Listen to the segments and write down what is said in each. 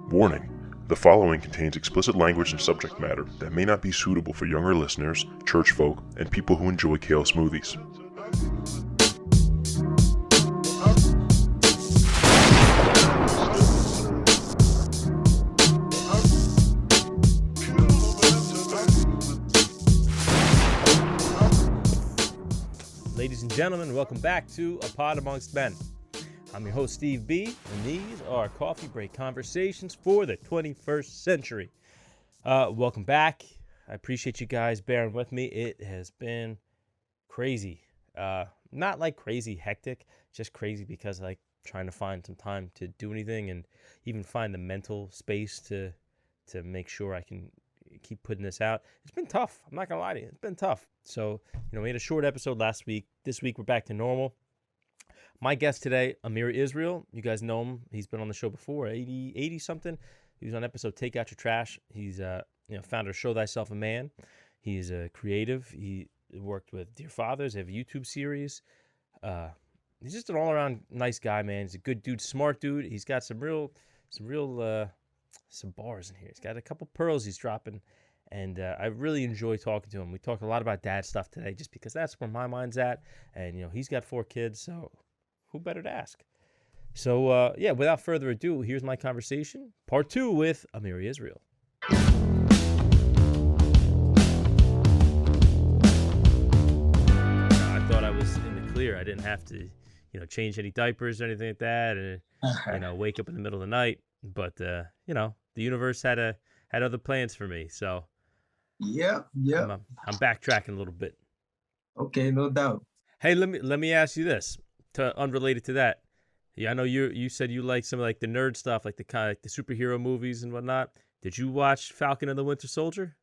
Warning: the following contains explicit language and subject matter that may not be suitable for younger listeners, church folk, and people who enjoy kale smoothies. Ladies and gentlemen, welcome back to A Pod Amongst Men. I'm your host, Steve B., and these are coffee break conversations for the 21st century. Welcome back. I appreciate you guys bearing with me. It has been crazy. Not like crazy hectic, just crazy because like trying to find some time to do anything and even find the mental space to make sure I can keep putting this out. It's been tough. I'm not going to lie to you. It's been tough. So, we had a short episode last week. This week, we're back to normal. My guest today, Amiri Israel. You guys know him. He's been on the show before, 80-something. He was on episode Take Out Your Trash. He's founder of Show Thyself a Man. He's a creative. He worked with Dear Fathers. They have a YouTube series. He's just an all-around nice guy, man. He's a good dude, smart dude. He's got some bars in here. He's got a couple pearls he's dropping. And I really enjoy talking to him. We talked a lot about dad stuff today just because that's where my mind's at. And, he's got 4 kids, so who better to ask? So, without further ado, here's my conversation, part 2 with Amiri Israel. I thought I was in the clear. I didn't have to, change any diapers or anything like that and, wake up in the middle of the night. But, the universe had other plans for me, so... Yeah. I'm backtracking a little bit. Okay, no doubt. Hey, let me ask you this, unrelated to that. Yeah, I know you said you like some of like the nerd stuff, like the kind of the superhero movies and whatnot. Did you watch Falcon and the Winter Soldier?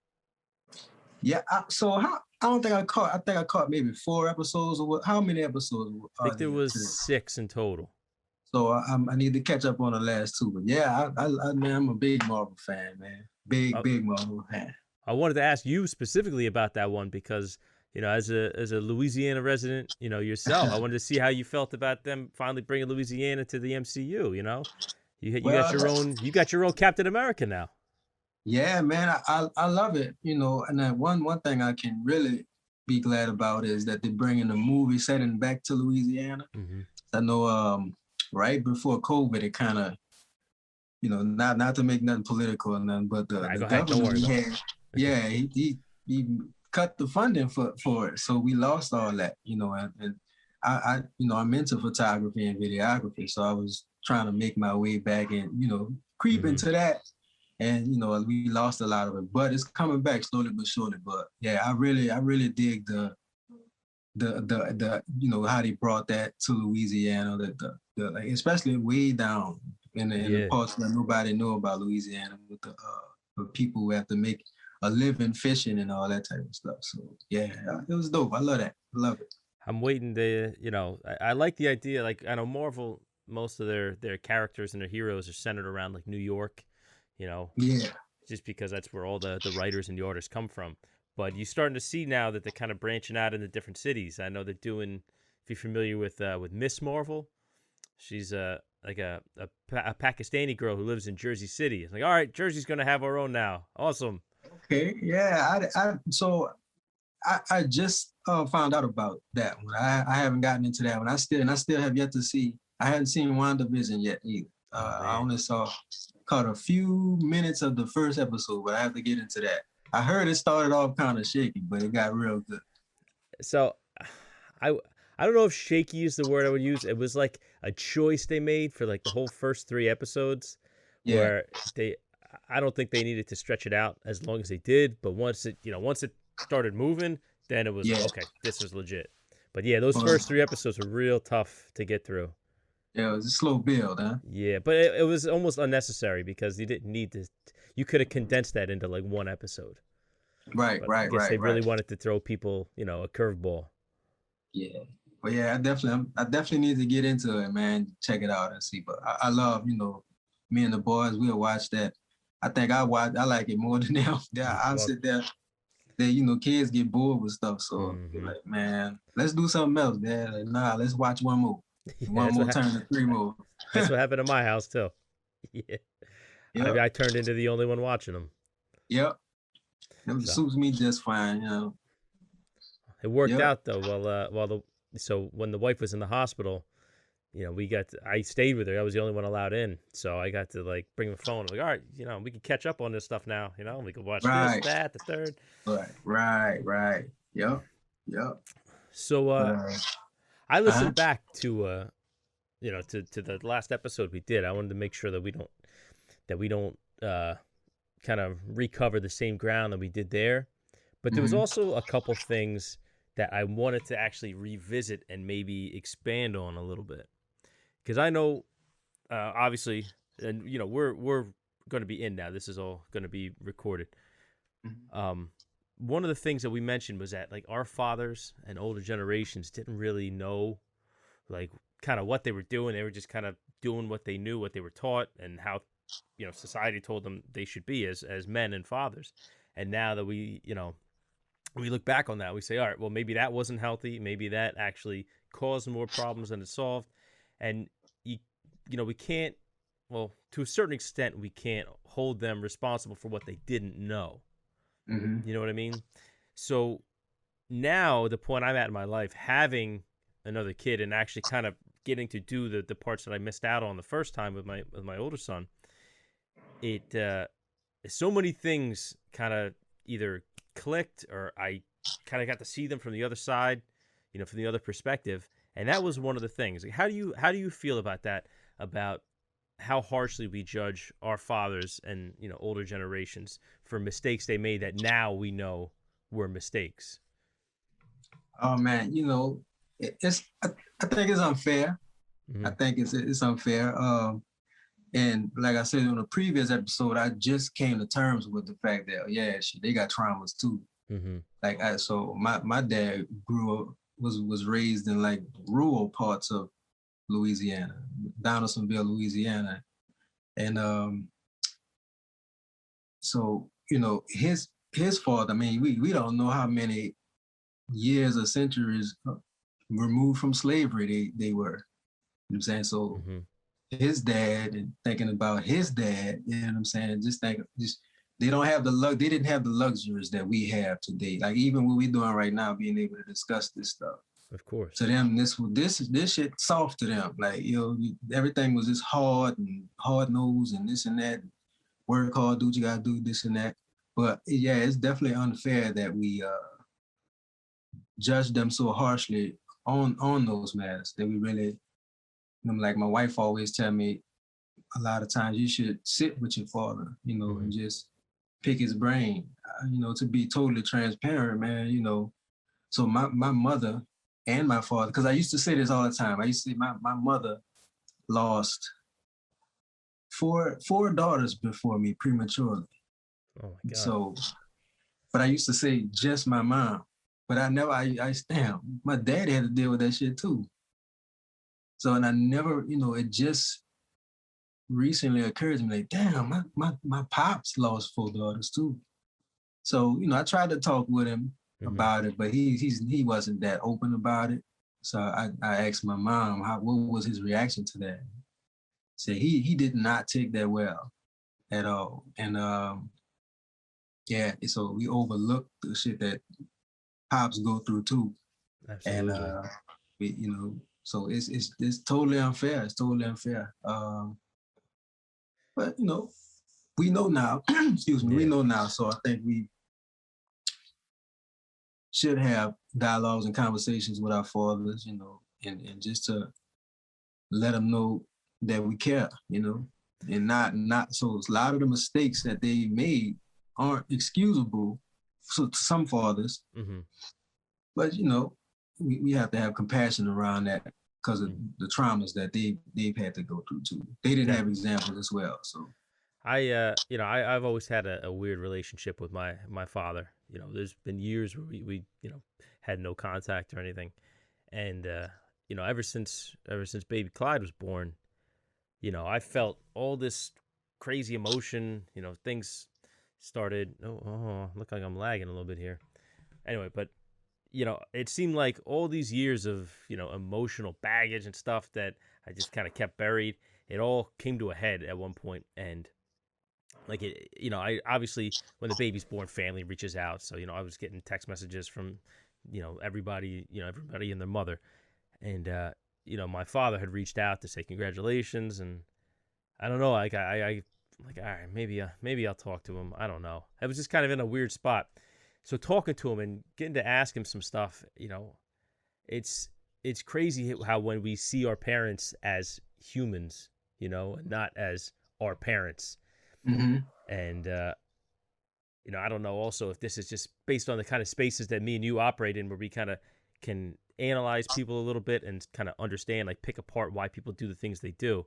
Yeah. I think I caught maybe 4 episodes or what? How many episodes? I think there was 6 in total. So I need to catch up on the last 2. But yeah, I'm a big Marvel fan, man. Big Marvel fan. I wanted to ask you specifically about that one because, as a Louisiana resident, yourself, I wanted to see how you felt about them finally bringing Louisiana to the MCU. You got your own Captain America now. Yeah, man, I love it. And then one thing I can really be glad about is that they're bringing the movie setting back to Louisiana. Mm-hmm. I know right before COVID, it kind of, not to make nothing political or nothing, but the government had. Yeah, he cut the funding for it, so we lost all that, and I'm into photography and videography, so I was trying to make my way back and creep into that, and we lost a lot of it, but it's coming back slowly but surely. But yeah, I really dig the how they brought that to Louisiana, the like, especially way down in the parts that nobody know about Louisiana with the people who have to make a living fishing and all that type of stuff. So yeah, it was dope. I love that. I love it. I'm waiting to, I like the idea. Like I know Marvel, most of their characters and their heroes are centered around like New York, Yeah. Just because that's where all the writers and the artists come from. But you're starting to see now that they're kind of branching out into different cities. I know they're doing. If you're familiar with Miss Marvel, she's like a Pakistani girl who lives in Jersey City. It's like, all right, Jersey's gonna have our own now. Awesome. Okay, yeah. I just found out about that one. I haven't gotten into that one. I still have yet to see. I hadn't seen WandaVision yet either. I only caught a few minutes of the first episode, but I have to get into that. I heard it started off kind of shaky, but it got real good. So, I don't know if shaky is the word I would use. It was like a choice they made for like the whole first 3 episodes, where I don't think they needed to stretch it out as long as they did. But once it started moving, then it was okay. This is legit. But yeah, those first 3 episodes were real tough to get through. Yeah, it was a slow build, huh? Yeah, but it was almost unnecessary because you didn't need to. You could have condensed that into like 1 episode. Right. I guess they really wanted to throw people, a curveball. Yeah. But yeah, I definitely need to get into it, man. Check it out and see. But I love, me and the boys, we'll watch that. I think I like it more than them. Yeah, I'll sit there. Kids get bored with stuff. So they're like, man, let's do something else, man. Like, nah, let's watch one more. One more turn to 3 more. That's what happened in my house too. Yeah. Yep. I turned into the only one watching them. Yep. It So suits me just fine, you know. it worked Yep. out though. So when the wife was in the hospital, I stayed with her. I was the only one allowed in, so I got to like bring the phone. I was like, all right, we can catch up on this stuff now. We could watch this, Right. that, the third. Right. Yep. Yep. So But I uh-huh. listened back to to the last episode we did. I wanted to make sure that we don't kind of recover the same ground that we did there. But there was Mm-hmm. also a couple things that I wanted to actually revisit and maybe expand on a little bit, because I know, obviously, and we're going to be in now. This is all going to be recorded. Um, One of the things that we mentioned was that like our fathers and older generations didn't really know like kind of what they were doing. They were just kind of doing what they knew, what they were taught, and how society told them they should be as men and fathers. And now that we look back on that, we say, all right, well, maybe that wasn't healthy. Maybe that actually caused more problems than it solved. And we can't, well, to a certain extent, we can't hold them responsible for what they didn't know. Mm-hmm. You know what I mean? So now, the point I'm at in my life, having another kid and actually kind of getting to do the parts that I missed out on the first time with my older son, it so many things kind of either clicked or I kind of got to see them from the other side, from the other perspective, and that was one of the things. Like, how do you feel about that? About how harshly we judge our fathers and older generations for mistakes they made that now we know were mistakes. Oh man, I think it's unfair. I Mm-hmm. think it's unfair. And like I said on a previous episode, I just came to terms with the fact that yeah, they got traumas too. Mm-hmm. Like so my dad grew up was raised in like rural parts of Louisiana, Donaldsonville, Louisiana, and so his father. I mean, we don't know how many years or centuries removed from slavery they were. You know what I'm saying? So Mm-hmm. his dad and thinking about his dad, you know what I'm saying? Just they don't have they didn't have the luxuries that we have today. Like even what we're doing right now, being able to discuss this stuff. Of course. To them, this shit soft to them. Like, everything was just hard and hard nosed and this and that. Work hard, do what you gotta do, this and that. But yeah, it's definitely unfair that we judge them so harshly on those matters that we really, like my wife always tell me a lot of times you should sit with your father, Mm-hmm. and just pick his brain, to be totally transparent, man, So my mother and my father, because I used to say this all the time. I used to say my mother lost four daughters before me prematurely. Oh my God. So, but I used to say just my mom. But I damn, my dad had to deal with that shit too. So, and I never, it just recently occurred to me, like, damn, my pops lost four daughters too. So, I tried to talk with him Mm-hmm. about it, but he wasn't that open about it. So I asked my mom, what was his reaction to that? Said he did not take that well at all. And yeah, so we overlooked the shit that pops go through too. And Absolutely. we, so it's totally unfair. It's totally unfair. But we know now, excuse me, we Yeah. know now. So I think we should have dialogues and conversations with our fathers, and just to let them know that we care, and not so a lot of the mistakes that they made aren't excusable to some fathers, Mm-hmm. but we have to have compassion around that because of Mm-hmm. the traumas that they've had to go through too. They didn't Yeah. have examples as well, so. I've always had a weird relationship with my father. There's been years where we had no contact or anything, and ever since baby Clyde was born, I felt all this crazy emotion. Things started. Look like I'm lagging a little bit here. Anyway, but it seemed like all these years of emotional baggage and stuff that I just kind of kept buried. It all came to a head at one point, and like I obviously when the baby's born, family reaches out. So I was getting text messages from everybody, everybody and their mother, and my father had reached out to say congratulations, and I don't know, like I like, all right, maybe I'll talk to him. I don't know. I was just kind of in a weird spot. So talking to him and getting to ask him some stuff, it's crazy how when we see our parents as humans, and not as our parents. Mm-hmm. And I don't know also if this is just based on the kind of spaces that me and you operate in, where we kind of can analyze people a little bit and kind of understand, like pick apart why people do the things they do.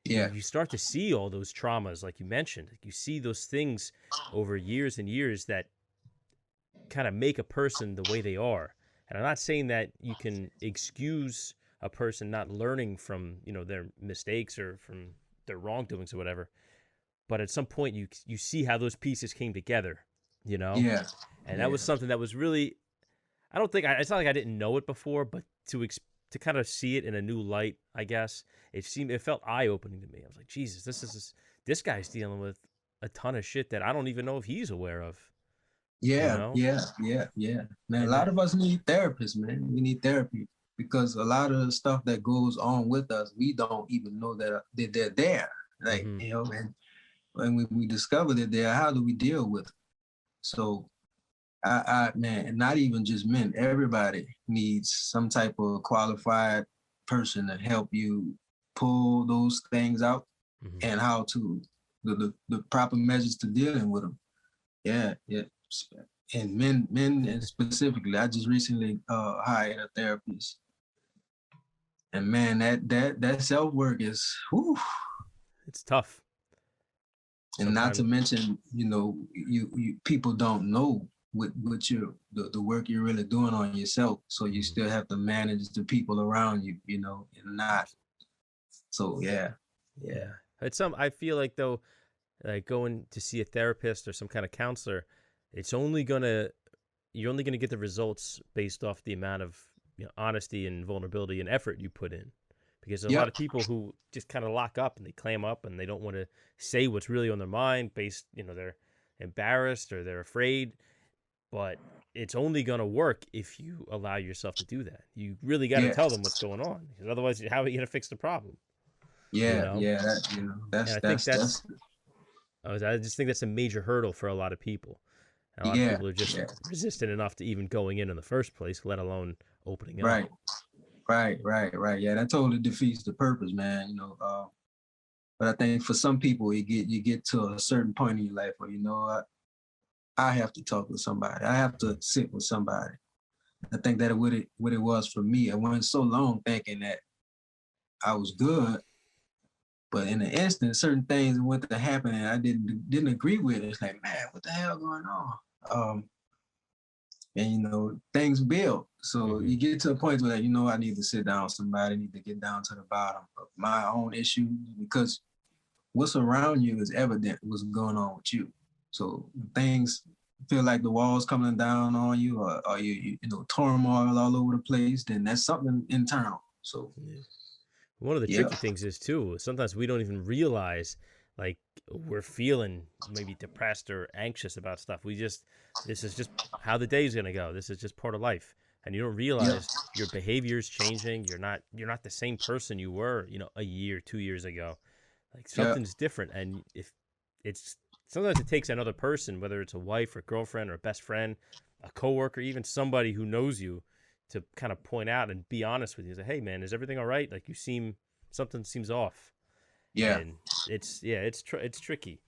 Yeah. You start to see all those traumas, like you mentioned. Like you see those things over years and years that kind of make a person the way they are. And I'm not saying that you can excuse a person not learning from their mistakes or from their wrongdoings or whatever, but at some point you see how those pieces came together, Yeah. and that was something that was really, I don't think it's not like I didn't know it before, but to kind of see it in a new light, I guess it felt eye opening to me. I was like, Jesus, this guy's dealing with a ton of shit that I don't even know if he's aware of. Yeah. Man, a And lot of us need therapists, man. We need therapy because a lot of the stuff that goes on with us, we don't even know that they're there. Like, and when we discover that they're, how do we deal with it? So man, not even just men, everybody needs some type of qualified person to help you pull those things out and how to the proper measures to dealing with them. Yeah. And men and specifically, I just recently hired a therapist, and man, that self work is, whew. it's tough. And not to mention, you people don't know what you the work you're really doing on yourself. So you still have to manage the people around you, and not. So yeah. I feel like though, like going to see a therapist or some kind of counselor, you're only gonna get the results based off the amount of honesty and vulnerability and effort you put in. Because there's a lot of people who just kind of lock up and they clam up and they don't want to say what's really on their mind based, they're embarrassed or they're afraid. But it's only going to work if you allow yourself to do that. You really got to tell them what's going on, because otherwise, how are you going to fix the problem? That's I just think that's a major hurdle for a lot of people. And a lot of people are just resistant enough to even going in the first place, let alone opening up. Right. Yeah, that totally defeats the purpose, man. But I think for some people, you get to a certain point in your life where I have to talk with somebody. I have to sit with somebody. I think that what it was for me. I went so long thinking that I was good, but in an instant, certain things went to happen and I didn't agree with it. It's like, man, what the hell going on? And things build. So you get to a point where I need to sit down with somebody, I need to get down to the bottom of my own issues, because what's around you is evident what's going on with you. So things feel like the walls coming down on you, or you turmoil all over the place, then that's something internal. So one of the tricky things is too, sometimes we don't even realize like we're feeling maybe depressed or anxious about stuff. This is just how the day's gonna go. This is just part of life, and you don't realize your behavior is changing. You're not the same person you were, a year, 2 years ago. Like something's different, and if it's sometimes it takes another person, whether it's a wife or girlfriend or a best friend, a coworker, even somebody who knows you, to kind of point out and be honest with you. Say, hey man, is everything all right? Like something seems off. Yeah. And it's tricky.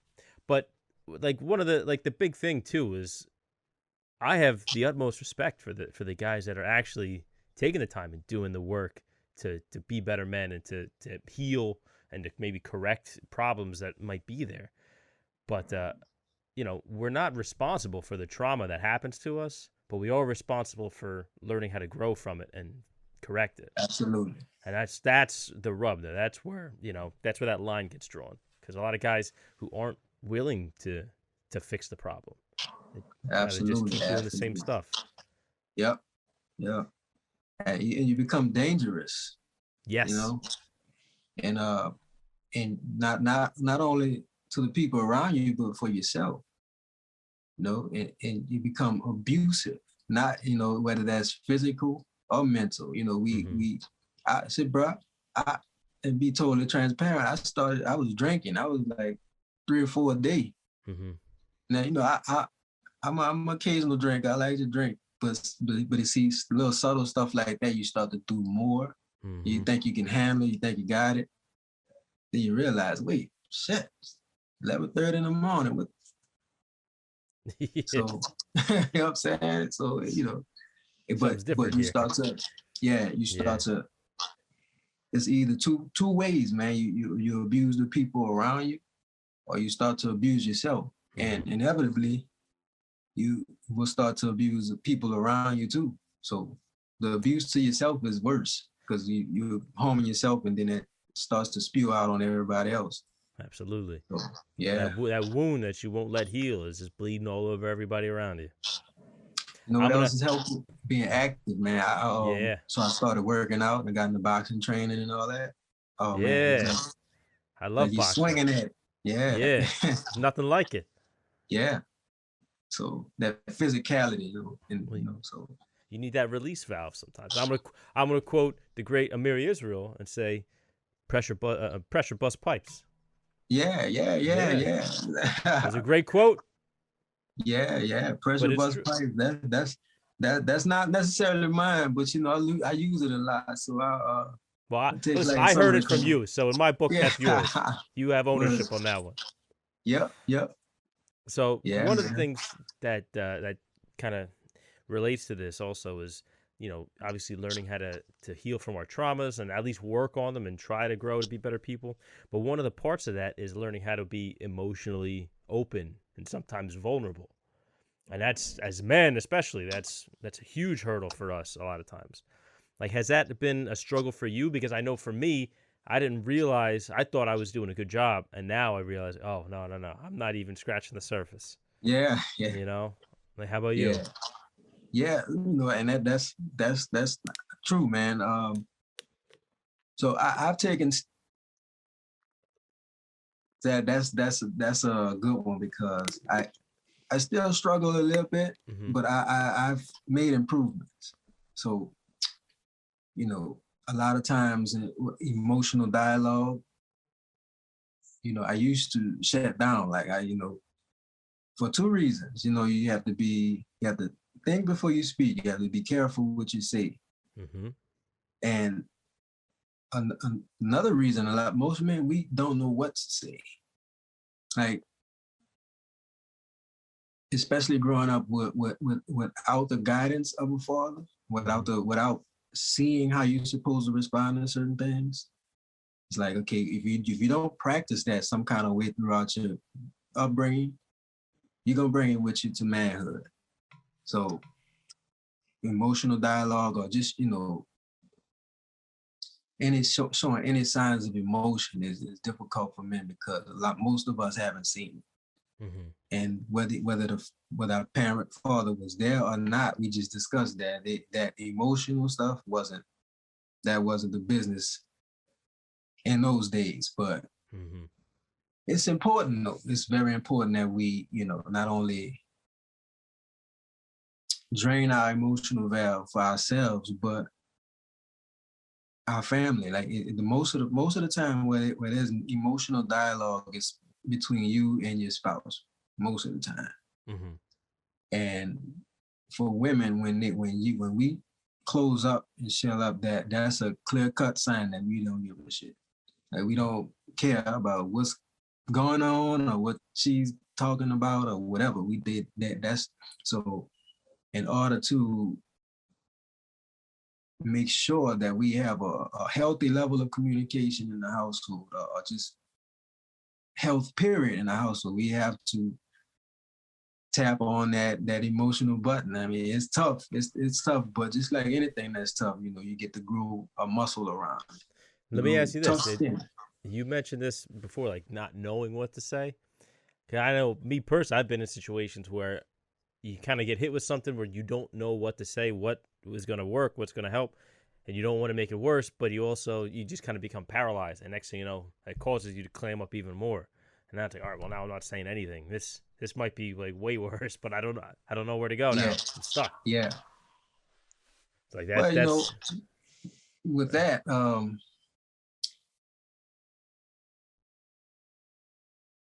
But like one of the big thing too is I have the utmost respect for the guys that are actually taking the time and doing the work to be better men and to heal and to maybe correct problems that might be there. But we're not responsible for the trauma that happens to us, but we are responsible for learning how to grow from it and correct it. Absolutely. And that's the rub there. That's where that line gets drawn, because a lot of guys who aren't willing to fix the problem, absolutely, just keep doing the same stuff. Yep. And you become dangerous. Yes. And not only to the people around you, but for yourself. And you become abusive. Not, whether that's physical or mental. I said, bro, and be totally transparent. I was drinking. I was like 3 or 4 a day. Mm-hmm. Now, I'm an occasional drinker. I like to drink, but you see little subtle stuff like that, you start to do more. Mm-hmm. You think you can handle it, you think you got it. Then you realize, wait, shit, 11:30 in the morning. Yeah. So, you know what I'm saying? So, but you start to, it's either two ways, man. You abuse the people around you, or you start to abuse yourself. Mm-hmm. And inevitably, you will start to abuse the people around you too. So the abuse to yourself is worse because you're harming yourself, and then it starts to spew out on everybody else. Absolutely. So, yeah. That wound that you won't let heal is just bleeding all over everybody around you. What else is helpful? Being active, man. So I started working out and got into boxing training and all that. Oh, yeah. Man. I love boxing. You're swinging at it. Yeah. Yeah. Nothing like it. Yeah. So that physicality, so you need that release valve sometimes. I'm gonna quote the great Amiri Israel and say, pressure bust pipes. Yeah. That's a great quote. Yeah. Pressure bust pipes. That's not necessarily mine, but I use it a lot. So I heard it from you. So in my book, that's yours. You have ownership on that one. Yep. So one of the things that kind of relates to this also is, obviously learning how to heal from our traumas and at least work on them and try to grow to be better people. But one of the parts of that is learning how to be emotionally open and sometimes vulnerable. And that's, as men especially, that's a huge hurdle for us a lot of times. Like, has that been a struggle for you? Because I know for me, I didn't realize, I thought I was doing a good job. And now I realize, oh, no. I'm not even scratching the surface. Yeah. Like, how about you? Yeah. And that's true, man. So I've taken that's a good one because I still struggle a little bit, mm-hmm. but I've made improvements. So, a lot of times in emotional dialogue, I used to shut down. Like for 2 reasons. You have to think before you speak. You have to be careful what you say. Mm-hmm. And another reason, most men, we don't know what to say. Like, especially growing up without the guidance of a father, without seeing how you're supposed to respond to certain things. It's like, okay, if you don't practice that some kind of way throughout your upbringing, you're gonna bring it with you to manhood. So emotional dialogue, or just showing any signs of emotion is difficult for men because most of us haven't seen it. Mm-hmm. And whether our father was there or not, we just discussed that emotional stuff wasn't the business in those days. But mm-hmm. It's important, though. It's very important that we, not only drain our emotional valve for ourselves, but our family. Like most of the time where there's emotional dialogue is between you and your spouse. Most of the time. Mm-hmm. And for women, when we close up and shell up, that's a clear-cut sign that we don't give a shit. Like, we don't care about what's going on or what she's talking about or whatever. We did that. That's so. In order to make sure that we have a healthy level of communication in the household, or just health period in the household, we have to tap on that emotional button. I mean, it's tough. It's tough, but just like anything that's tough, you get to grow a muscle around it. Let me ask you this. You mentioned this before, like not knowing what to say. Because I know me personally, I've been in situations where you kind of get hit with something where you don't know what to say, what is going to work, what's going to help, and you don't want to make it worse, but you just kind of become paralyzed. And next thing you know, it causes you to clam up even more. And that's like, all right, well, now I'm not saying anything. This might be like way worse, but I don't know where to go now. I'm stuck. Yeah. It's like that. Well, That's with that,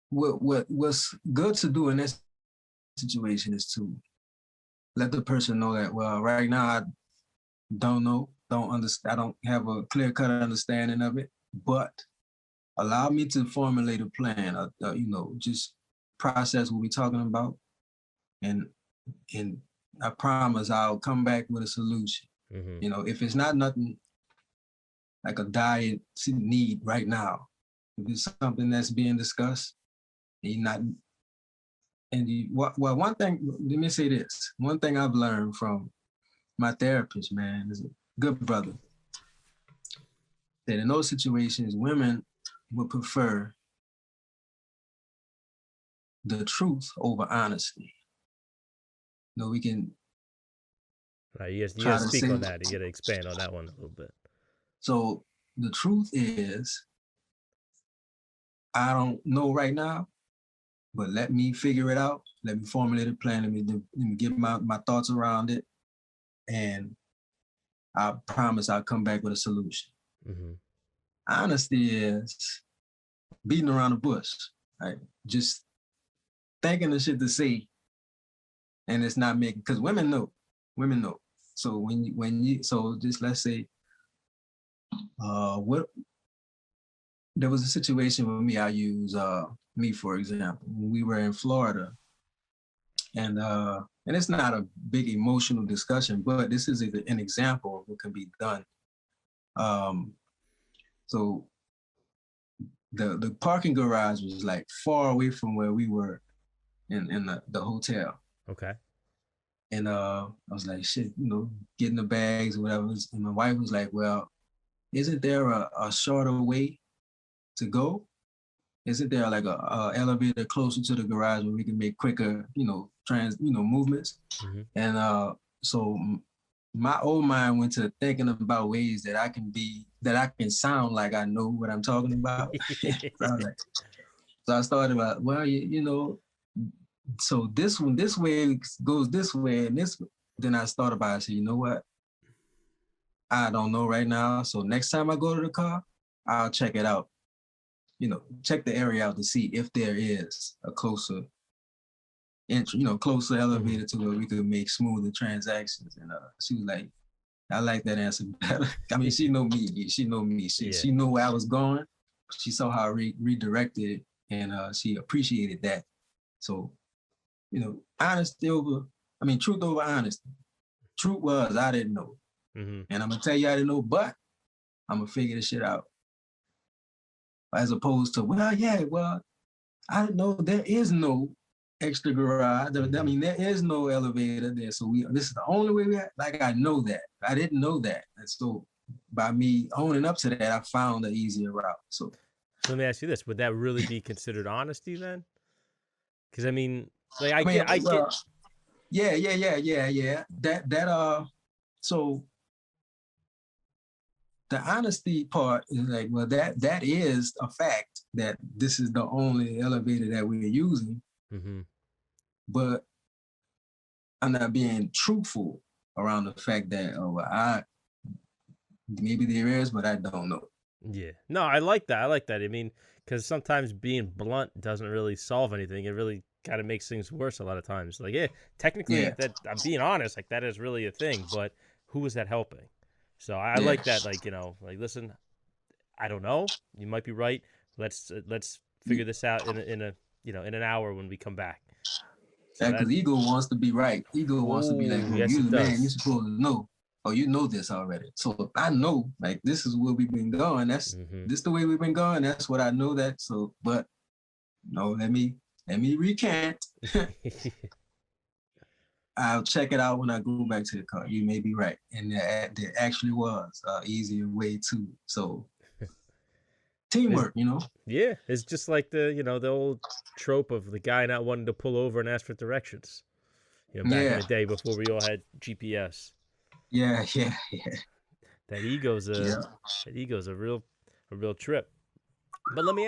what's good to do in this situation is to let the person know that, well, right now I don't understand, I don't have a clear-cut understanding of it, but allow me to formulate a plan, just process what we're talking about, and I promise I'll come back with a solution. If it's not nothing like a dire need right now, if it's something that's being discussed, and you're not, one thing, let me say this. One thing I've learned from my therapist, man, is a good brother, that in those situations, women would prefer the truth over honesty. We can you gotta speak on that. You gotta expand on that one a little bit. So the truth is, I don't know right now, but let me figure it out. Let me formulate a plan. Let me get my thoughts around it, and I promise I'll come back with a solution. Honesty is beating around the bush, right? Just thinking the shit to say, and it's not making, because women know. So so just let's say, there was a situation with me. I use me for example. When we were in Florida, and it's not a big emotional discussion, but this is an example of what can be done. So the parking garage was like far away from where we were in the hotel. Okay. And I was like, shit, getting the bags or whatever. And my wife was like, well, isn't there a shorter way to go? Isn't there like a elevator closer to the garage where we can make quicker, movements? And so my old mind went to thinking about ways that I can sound like I know what I'm talking about. So I started about, well, so this way goes this way, and this. Then I thought about it. I said, you know what? I don't know right now. So next time I go to the car, I'll check it out. Check the area out to see if there is a closer entry, closer elevator to where we could make smoother transactions. And she was like, I like that answer better. I mean, she know me. She knew where I was going. She saw how I redirected it, and she appreciated that. So, truth over honesty. Truth was, I didn't know. And I'm going to tell you I didn't know, but I'm going to figure this shit out. As opposed to, I didn't know there is no extra garage. I mean, there is no elevator there. So this is the only way we have. Like, I know that. I didn't know that. And so by me owning up to that, I found an easier route. So let me ask you this. Would that really be considered honesty then? Because I mean, like I get. Yeah. So the honesty part is like, well, that is a fact that this is the only elevator that we're using. But I'm not being truthful around the fact that maybe there is, but I don't know. Yeah. No, I like that. I mean, because sometimes being blunt doesn't really solve anything. It really kind of makes things worse a lot of times. Like, technically, that I'm being honest, like that is really a thing, but who is that helping? So I like that, like, listen, I don't know. You might be right. Let's figure this out in an hour when we come back. So because ego wants to be right. Ego wants to be like, yes, you the man, you're supposed to know. Oh, you know this already. So if I know, like, this is where we've been going. That's this the way we've been going. That's what I know that. So, but no, let me recant. I'll check it out when I go back to the car. You may be right. And there actually was an easier way too. So teamwork, Yeah, it's just like the old trope of the guy not wanting to pull over and ask for directions. Back in the day before we all had GPS. Yeah. That ego's a real trip. But let me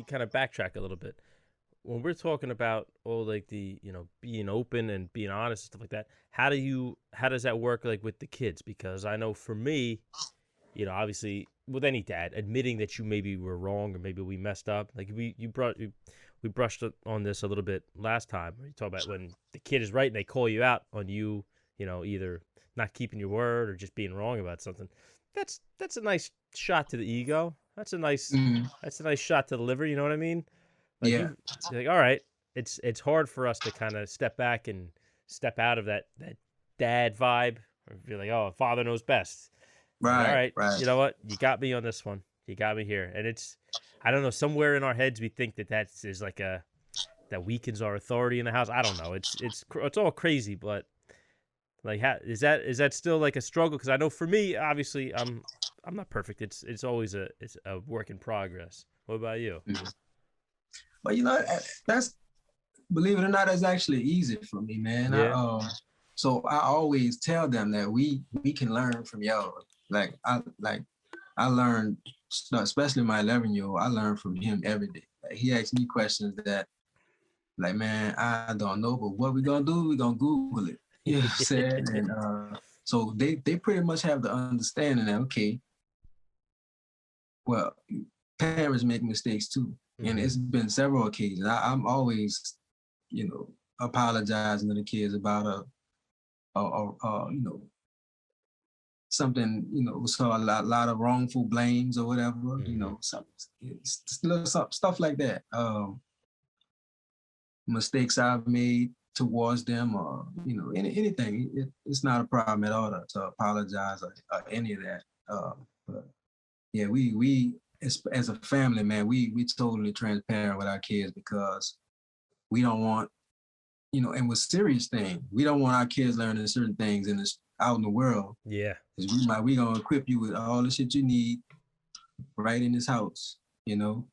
kind of backtrack a little bit. When we're talking about like the being open and being honest and stuff like that, how does that work like with the kids? Because I know for me, obviously with any dad, admitting that you maybe were wrong or maybe we messed up. Like we brushed on this a little bit last time. We talk about when the kid is right and they call you out on you, either not keeping your word or just being wrong about something. That's a nice shot to the ego. Mhm. That's a nice shot to the liver. You know what I mean? Like Yeah. you're like, all right, it's hard for us to kind of step back and step out of that dad vibe. Or be like, oh, father knows best. Like, all Right. right, Right. you know what? You got me on this one. You got me here, and I don't know. Somewhere in our heads, we think that is like that weakens our authority in the house. I don't know. It's all crazy, but like, is that still like a struggle? Because I know for me, obviously, I'm not perfect. It's always it's a work in progress. What about you? Mhm. But that's, believe it or not, that's actually easy for me, man. Yeah. So I always tell them that we can learn from y'all. I learned, especially my 11-year-old. I learn from him every day. Like, he asks me questions that, like, man, I don't know, but what we gonna do? We gonna Google it. You know what I'm saying? And so they pretty much have the understanding that, okay, well, parents make mistakes too, and Mm-hmm. it's been several occasions. I'm always, apologizing to the kids about something, so a lot of wrongful blames or whatever, Mm-hmm. some little stuff like that. Mistakes I've made towards them, or anything. It's not a problem at all to apologize or any of that. But yeah, we as a family, man, we totally transparent with our kids because we don't want, and with serious thing, we don't want our kids learning certain things in this out in the world. Yeah. Because we gonna equip you with all the shit you need right in this house,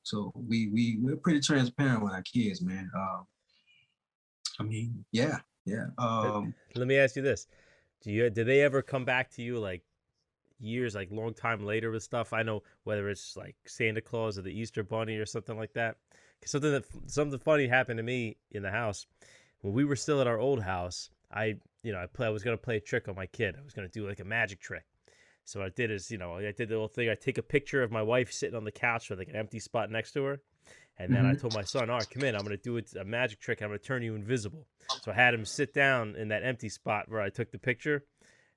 So we're pretty transparent with our kids, man. I mean, yeah, yeah. Let me ask you this: did they ever come back to you like years, like long time later with stuff? I know whether it's like Santa Claus or the Easter Bunny or something like that. 'Cause something funny happened to me in the house when we were still at our old house. I was gonna play a trick on my kid. I was gonna do like a magic trick. So what I did is, I did the little thing. I take a picture of my wife sitting on the couch with like an empty spot next to her. And then I Mhm. told my son, all right, come in. I'm going to do a magic trick. I'm going to turn you invisible. So I had him sit down in that empty spot where I took the picture.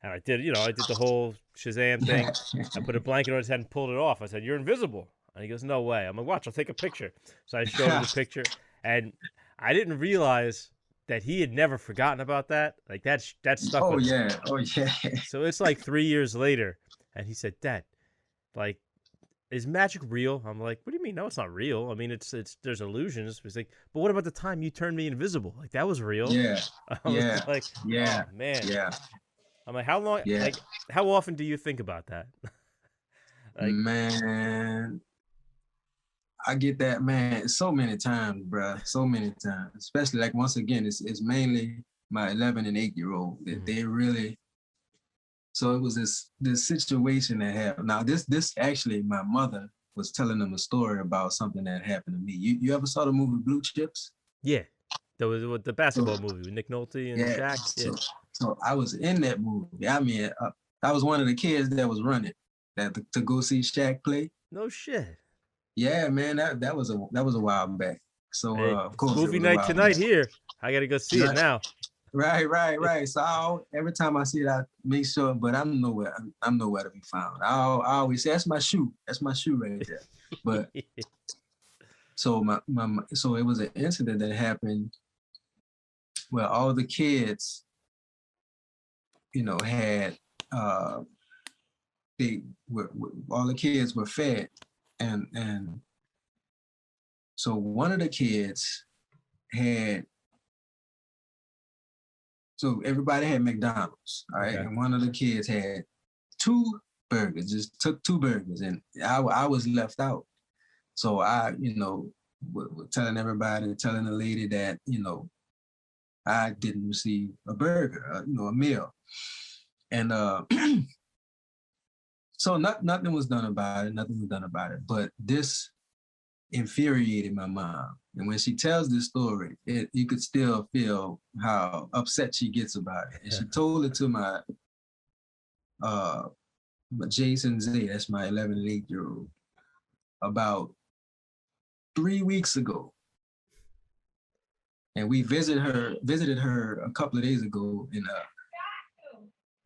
And I did the whole Shazam thing. I put a blanket on his head and pulled it off. I said, you're invisible. And he goes, no way. I'm like, watch, I'll take a picture. So I showed him the picture. And I didn't realize that he had never forgotten about that. Like that stuck Oh with him. yeah, oh yeah. So it's like 3 years later. And he said, Dad, like, is magic real? I'm like, what do you mean? No, it's not real. I mean, it's there's illusions. He's like, but what about the time you turned me invisible? Like that was real. Yeah, I was yeah, like, yeah, oh man. yeah, I'm like, how long? yeah. Like, how often do you think about that? Like, Man, I get that, man, so many times, bruh. So many times. Especially like once again, it's mainly my 11 and 8-year-old that mhm. they really. So it was this situation that happened. Now this actually, my mother was telling them a story about something that happened to me. You ever saw the movie Blue Chips? Yeah, there was with the So basketball movie with Nick Nolte and yeah, Shaq. Yeah, so I was in that movie. I mean, I was one of the kids that was running that to go see Shaq play. no shit. Yeah, man, that was a while back. So Hey, of course it movie was a night while back. tonight here. I gotta go see it Right, now. right. So every time I see it, I make sure, but I'm nowhere to be found. I always say that's my shoe. That's my shoe right there. But so so it was an incident that happened where all the kids, had uh all the kids were fed, and so one of the kids had, so everybody had McDonald's, all right, Okay. and one of the kids had two burgers, just took two burgers, and I was left out. So I, telling everybody, telling the lady that, I didn't receive a burger, a meal, and so nothing was done about it. Nothing was done about it. But this infuriated my mom. And when she tells this story, you could still feel how upset she gets about it. And she told it to my Jason Z, that's my 11 and 8-year-old, about 3 weeks ago. And we visited her a couple of days ago, and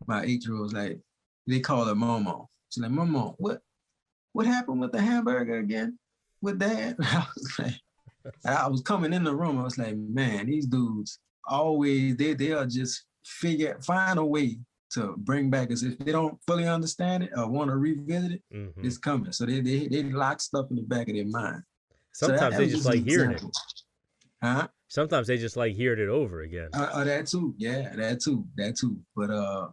my 8-year-old was like, they call her Momo. She's like, Momo, what happened with the hamburger again with Dad? I was coming in the room, I was like, man, these dudes always, they'll just find a way to bring back, as if they don't fully understand it or want to revisit it, it's coming. So they lock stuff in the back of their mind. Sometimes they just like hearing it. Huh? Sometimes they just like hearing it over again. That too. Yeah, that too. But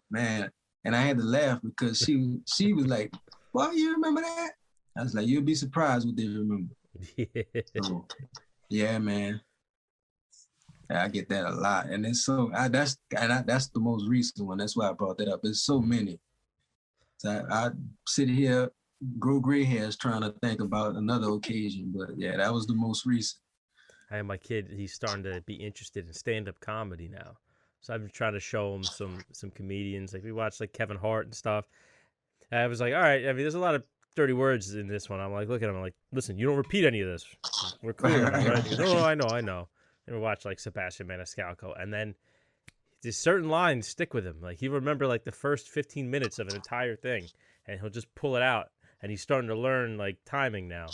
man, and I had to laugh because she was like, well, you remember that? I was like, you'll be surprised what they remember. So, yeah, man. I get that a lot. And it's so that's the most recent one. That's why I brought that up. There's so many. So I sit here, grow gray hairs trying to think about another occasion. But yeah, that was the most recent. I have my kid, he's starting to be interested in stand-up comedy now. So I've been trying to show him some comedians. Like we watched like Kevin Hart and stuff. And I was like, all right, I mean, there's a lot of dirty words in this one. I'm like, look at him. I'm like, listen, you don't repeat any of this. We're clear, right? He goes, oh, I know. And we watch like Sebastian Maniscalco. And then there's certain lines stick with him. Like he'll remember like the first 15 minutes of an entire thing. And he'll just pull it out. And he's starting to learn like timing now.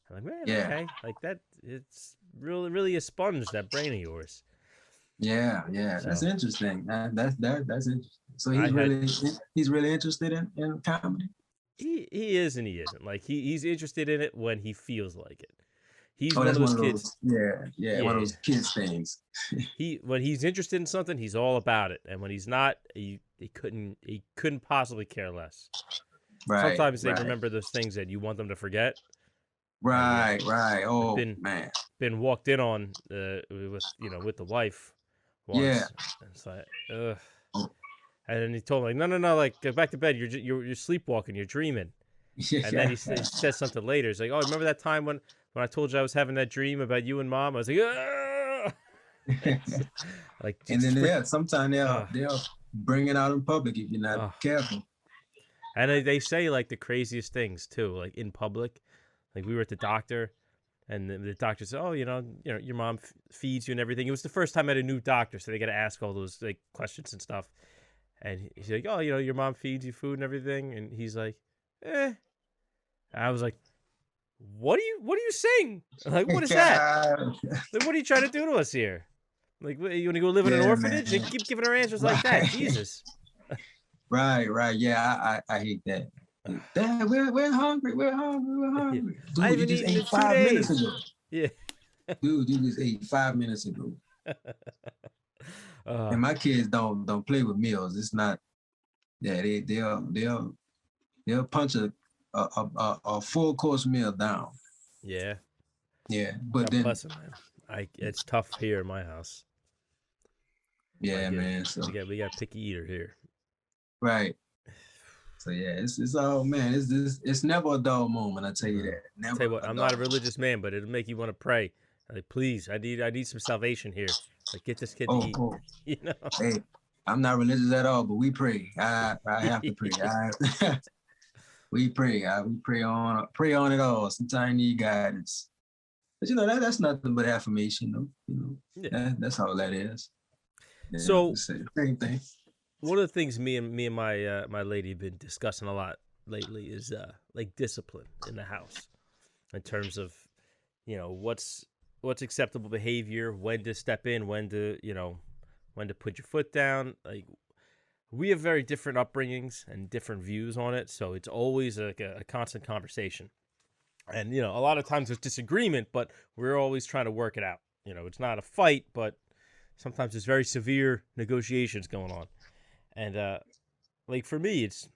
I'm like, man, yeah. Okay. Like that, it's really a sponge, that brain of yours. Yeah. So, that's interesting. That's interesting. So he's really interested in comedy. He is and he isn't. Like he's interested in it when he feels like it. He's one that's of those kids. Yeah, one of those kids things. When he's interested in something, he's all about it, and when he's not, he couldn't possibly care less. Right. Sometimes they remember those things that you want them to forget. Right. Oh, man. Been walked in on with the wife once. Yeah. It's like, ugh. And then he told me, no, like go back to bed. You're sleepwalking. You're dreaming. And then he says something later. He's like, oh, remember that time when I told you I was having that dream about you and Mom? I was like, like, and then sometimes they'll bring it out in public if you're not careful. And they say like the craziest things too, like in public. Like we were at the doctor, and the doctor said, "Oh, your mom feeds you and everything." It was the first time I had a new doctor, so they got to ask all those like questions and stuff. And he's like, "Oh, your mom feeds you food and everything," and he's like, "Eh." I was like, "What are you saying? Like, what is that? Like, what are you trying to do to us here? Like, you want to go live in an orphanage and keep giving her answers like that? Jesus." Right. Yeah, I hate that. Dad, we're hungry. Dude, I you just ate 5 minutes ago. Yeah. Dude, you just ate 5 minutes ago. And my kids don't play with meals. It's not. Yeah, they'll punch a full course meal down. Yeah. Yeah, but God bless 'em, man. It's tough here in my house. Yeah, man. So we got picky eater here. Right. So yeah, it's all, man. It's never a dull moment. I tell you that. Never. Tell you what, I'm not a religious man, but it'll make you want to pray. Like, please, I need some salvation here. Like, get this kid to eat. Oh. You know. Hey, I'm not religious at all, but we pray. I have to pray. We pray. We pray on it all. Sometimes you need guidance. But that's nothing but affirmation, though. Yeah. That's all that is. Yeah, so same thing. One of the things me and my lady have been discussing a lot lately is like discipline in the house, in terms of what's acceptable behavior, when to step in, when to put your foot down. Like, we have very different upbringings and different views on it, so it's always like a constant conversation. And a lot of times there's disagreement, but we're always trying to work it out. It's not a fight, but sometimes there's very severe negotiations going on. And like for me, it's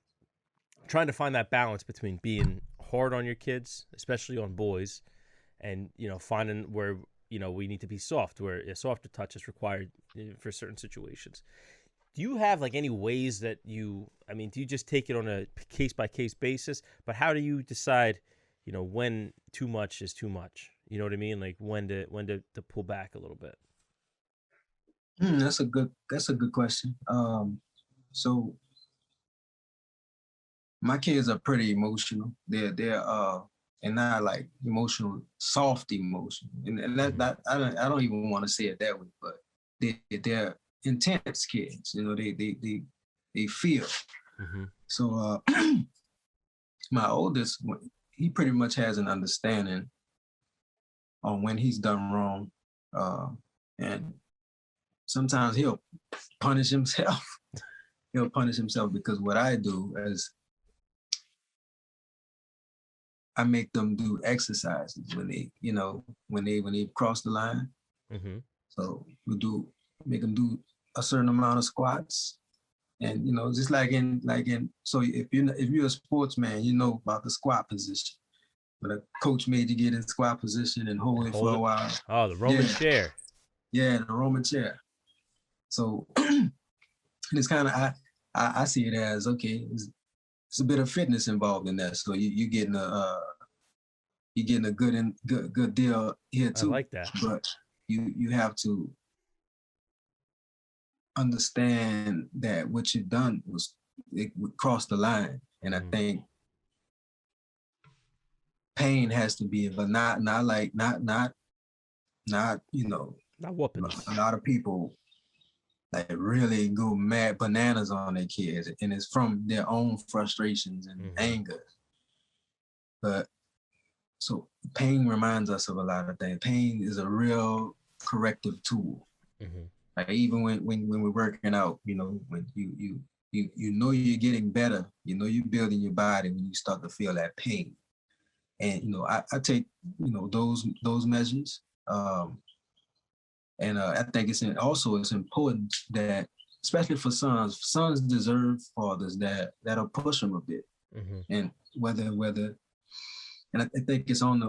trying to find that balance between being hard on your kids, especially on boys, and finding where we need to be soft, where a softer touch is required for certain situations. Do you have like any ways that do you just take it on a case by case basis? But how do you decide when too much is too much? You know what I mean? Like when to pull back a little bit. That's a good question. So my kids are pretty emotional. They're and not like emotional, soft emotion. And that I don't even want to say it that way, but they're intense kids. You know, they feel. Mm-hmm. So my oldest, he pretty much has an understanding on when he's done wrong, and sometimes he'll punish himself. He'll punish himself because what I do is I make them do exercises when they, you know, when they cross the line. Mm-hmm. So we make them do a certain amount of squats, and you know, just like in. So if you're a sportsman, you know about the squat position. But a coach made you get in squat position and hold it for a while. Oh, the Roman chair. Yeah, the Roman chair. So it's kind of I see it as okay. It's a bit of fitness involved in that. So you're getting a good deal here too. I like that. But you have to understand that what you've done it would cross the line, and I think pain has to be, but not you know, not whoopings. A lot of people like really go mad bananas on their kids, and it's from their own frustrations and anger. But so pain reminds us of a lot of things. Pain is a real corrective tool. Like even when we're working out, you know, when you know you're getting better, you know you're building your body when you start to feel that pain. And you know, I take, you know, those measures. And I think it's important that, especially for sons deserve fathers that'll push them a bit. And and I think it's on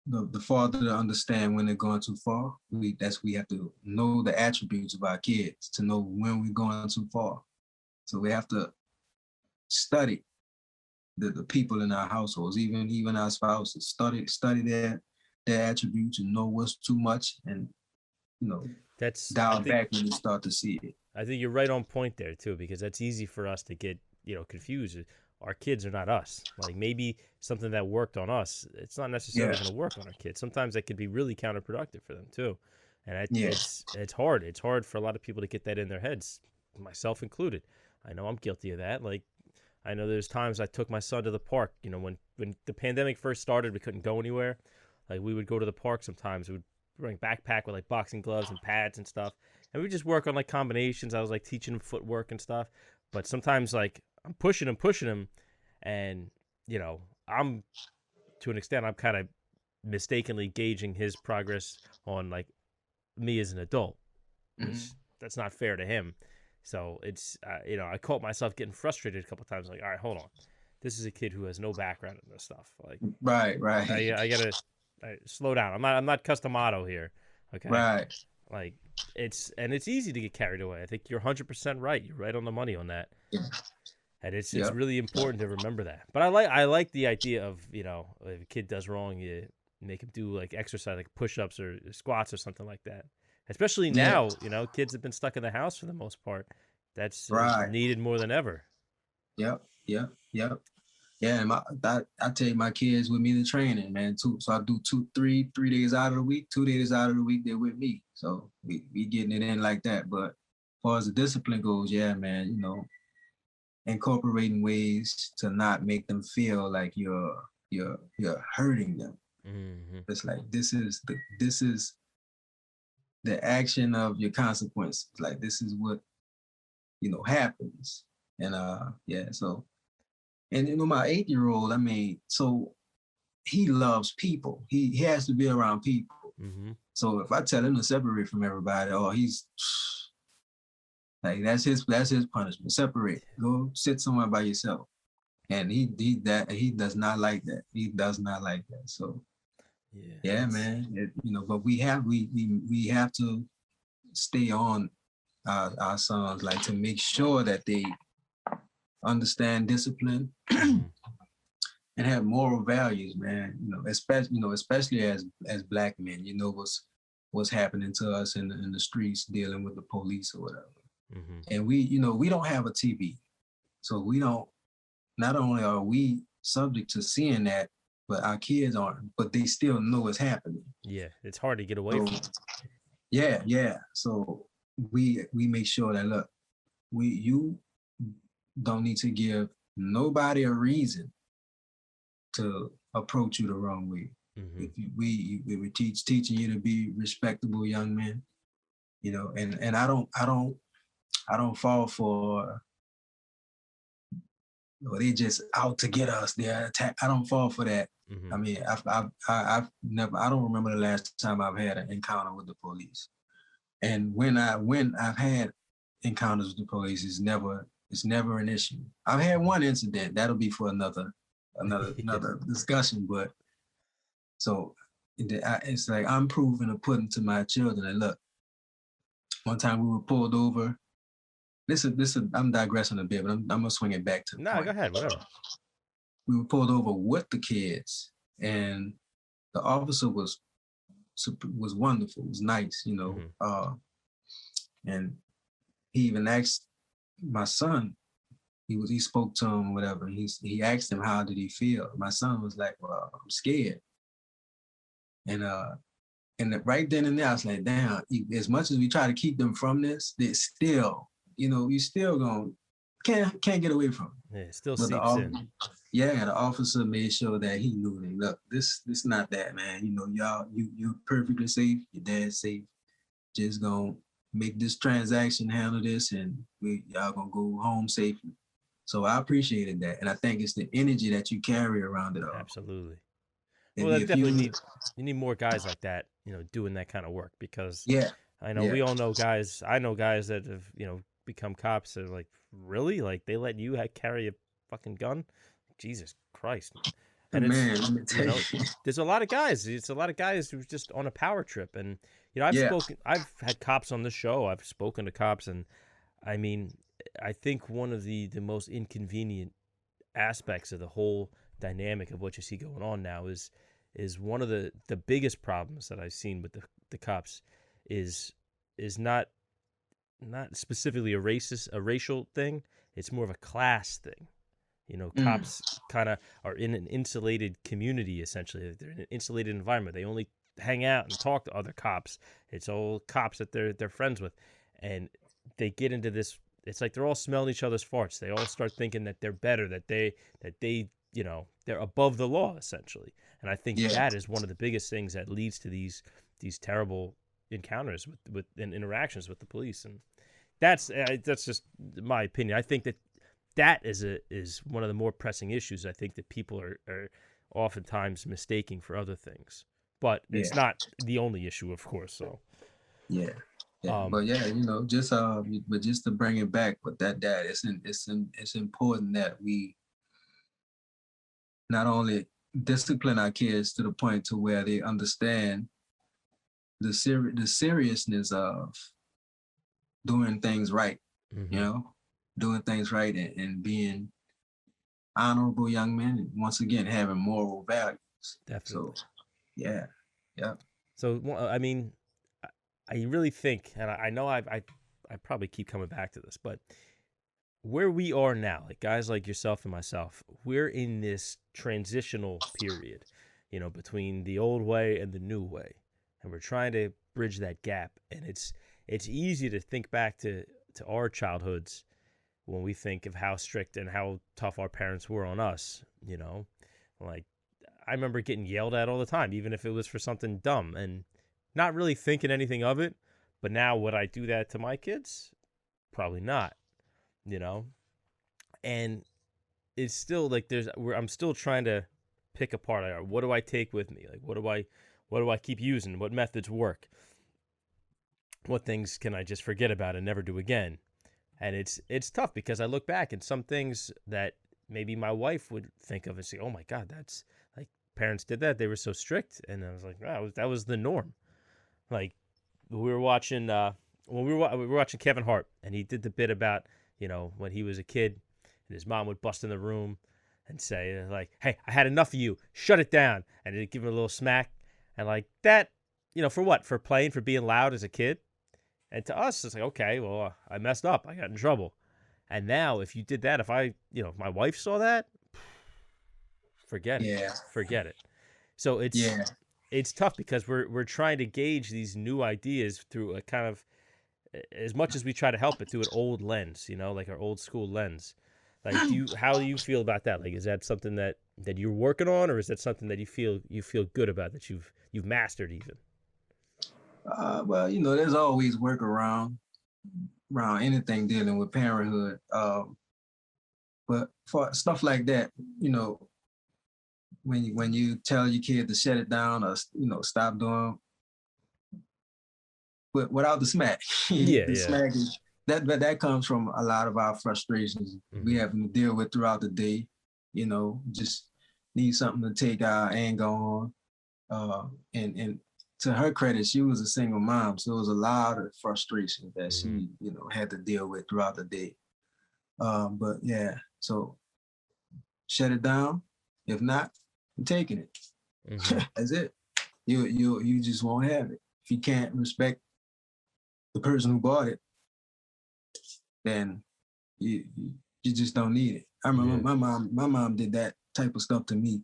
the father to understand when they're going too far. We have to know the attributes of our kids to know when we're going too far. So we have to study the people in our households, even our spouses. Study their attributes and know what's too much, and you know, dial back when you start to see it. I think you're right on point there too, because that's easy for us to get, you know, confused. Our kids are not us. Like maybe something that worked on us, it's not necessarily going to work on our kids. Sometimes that could be really counterproductive for them too. And it's hard. It's hard for a lot of people to get that in their heads, myself included. I know I'm guilty of that. Like I know there's times I took my son to the park. You know, when the pandemic first started, we couldn't go anywhere. Like we would go to the park sometimes. We would bring a backpack with like boxing gloves and pads and stuff, and we would just work on like combinations. I was like teaching him footwork and stuff. But sometimes like I'm pushing him, and you know, I'm to an extent I'm kind of mistakenly gauging his progress on like me as an adult. That's not fair to him. So it's you know, I caught myself getting frustrated a couple of times. Like, all right, hold on, this is a kid who has no background in this stuff. Like, right. I gotta slow down. I'm not Customato here. Okay, right. Like it's easy to get carried away. I think you're 100% right. You're right on the money on that. Yeah. And it's really important to remember that. But I like the idea of, you know, if a kid does wrong, you make him do like exercise, like push-ups or squats or something like that. Especially now, you know, kids have been stuck in the house for the most part. That's needed more than ever. Yep. Yeah, and I take my kids with me to training, man. So I do 3 days out of the week. 2 days out of the week they're with me. So we getting it in like that. But as far as the discipline goes, yeah, man, you know, incorporating ways to not make them feel like you're hurting them. It's like this is the action of your consequences. Like this is what, you know, happens. And so, and you know, my 8-year-old, I mean, so he loves people. He has to be around people. So if I tell him to separate from everybody, he's like, that's his punishment. Separate. Go sit somewhere by yourself. And he does not like that. He does not like that. So yeah, man. You know, but we have to stay on our sons, like to make sure that they understand discipline and have moral values, man. Especially as black men, what's happening to us in the streets, dealing with the police or whatever. Mm-hmm. And we don't have a TV, so we don't. Not only are we subject to seeing that, but our kids aren't. But they still know what's happening. Yeah, it's hard to get away from. Yeah. So we make sure that look, you don't need to give nobody a reason to approach you the wrong way. Mm-hmm. We were teaching you to be respectable young men, and I don't fall for, they just out to get us. They're attack. I don't fall for that. Mm-hmm. I mean, I've never. I don't remember the last time I've had an encounter with the police. And when I've had encounters with the police, it's never an issue. I've had one incident. That'll be for another discussion. But so it's like I'm proving and putting to my children that look. One time we were pulled over. This is I'm digressing a bit, but I'm gonna swing it back to the point. Go ahead, whatever. We were pulled over with the kids, and the officer was wonderful. It was nice, Mm-hmm. And he even asked my son. He spoke to him, whatever. He asked him how did he feel. My son was like, "Well, I'm scared." And right then and there, I was like, "Damn!" As much as we try to keep them from this, they still, you still can't get away from it. Yeah, it still But seeps in. Yeah, the officer made sure that he knew that, look, this not that, man. You're perfectly safe. Your dad's safe. Just gonna make this transaction, handle this, and y'all gonna go home safely. So I appreciated that, and I think it's the energy that you carry around it all. Absolutely. Well, that definitely you need more guys like that, doing that kind of work, because I know we all know guys. I know guys that have become cops that are like, really, like they let you carry a fucking gun. Jesus Christ. And man, there's a lot of guys. It's a lot of guys who's just on a power trip. And I've had cops on the show. I've spoken to cops, and I mean, I think one of the most inconvenient aspects of the whole dynamic of what you see going on now is one of the biggest problems that I've seen with the cops is not specifically a racial thing. It's more of a class thing. Cops kind of are in an insulated community, essentially. They're in an insulated environment. They only hang out and talk to other cops. It's all cops that they're friends with. And they get into this, it's like they're all smelling each other's farts. They all start thinking that they're better, that they they're above the law, essentially. And I think that is one of the biggest things that leads to these terrible encounters with and interactions with the police. And that's just my opinion. I think that is one of the more pressing issues. I think that people are oftentimes mistaking for other things, but it's not the only issue, of course. So but just to bring it back with that, it's important that we not only discipline our kids to the point to where they understand the seriousness of doing things right, mm-hmm. Doing things right and being honorable young men, and once again having moral values. Definitely. So, yeah. So I mean, I really think, and I know I probably keep coming back to this, but where we are now, like guys like yourself and myself, we're in this transitional period, between the old way and the new way, and we're trying to bridge that gap. And it's easy to think back to our childhoods when we think of how strict and how tough our parents were on us, like I remember getting yelled at all the time, even if it was for something dumb, and not really thinking anything of it. But now, would I do that to my kids? Probably not, and it's still like I'm still trying to pick apart. Like, what do I take with me? Like, what do I keep using? What methods work? What things can I just forget about and never do again? And it's tough, because I look back and some things that maybe my wife would think of and say, "Oh my God, that's like parents did that. They were so strict." And I was like, "Wow, that was the norm." Like we were watching we were watching Kevin Hart, and he did the bit about when he was a kid and his mom would bust in the room and say like, "Hey, I had enough of you. Shut it down," and they'd give him a little smack, and like that, for what? For playing, for being loud as a kid. And to us, it's like, okay, well, I messed up. I got in trouble. And now, if you did that, if my wife saw that, forget it. Yeah. Forget it. So it's tough because we're trying to gauge these new ideas through a kind of, as much as we try to help it, through an old lens, like our old school lens. Like, how do you feel about that? Like, is that something that you're working on, or is that something that you feel good about, that you've mastered even? Well, there's always work around anything dealing with parenthood. But for stuff like that, when you tell your kid to shut it down or stop doing, but without the smack, smack is that comes from a lot of our frustrations we have to deal with throughout the day. Just need something to take our anger on. And to her credit, she was a single mom, so it was a lot of frustration that she, had to deal with throughout the day. But yeah, so shut it down. If not, I'm taking it. That's it. You just won't have it. If you can't respect the person who bought it, then you just don't need it. I remember my mom did that type of stuff to me.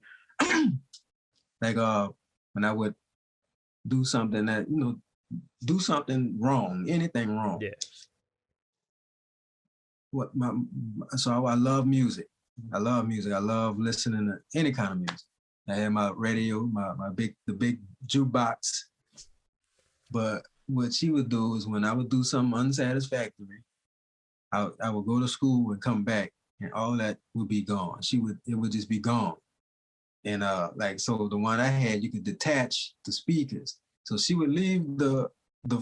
Like when I would do something that, do something wrong, anything wrong. Yeah. So I love music. I love music. I love listening to any kind of music. I had my radio, the big jukebox. But what she would do is when I would do something unsatisfactory, I would go to school and come back, and all that would be gone. It would just be gone. And so the one I had, you could detach the speakers. So she would leave the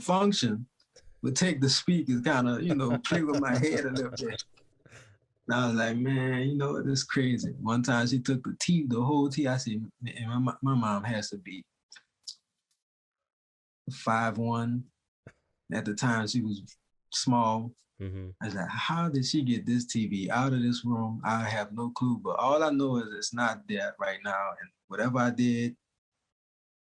function, would take the speakers, kind of, play with my head a little bit. And I was like, man, this is crazy. One time she took the whole TV. I said, man, my mom has to be 5'1". At the time, she was small. I was like, how did she get this TV out of this room? I have no clue. But all I know is it's not there right now. And whatever I did,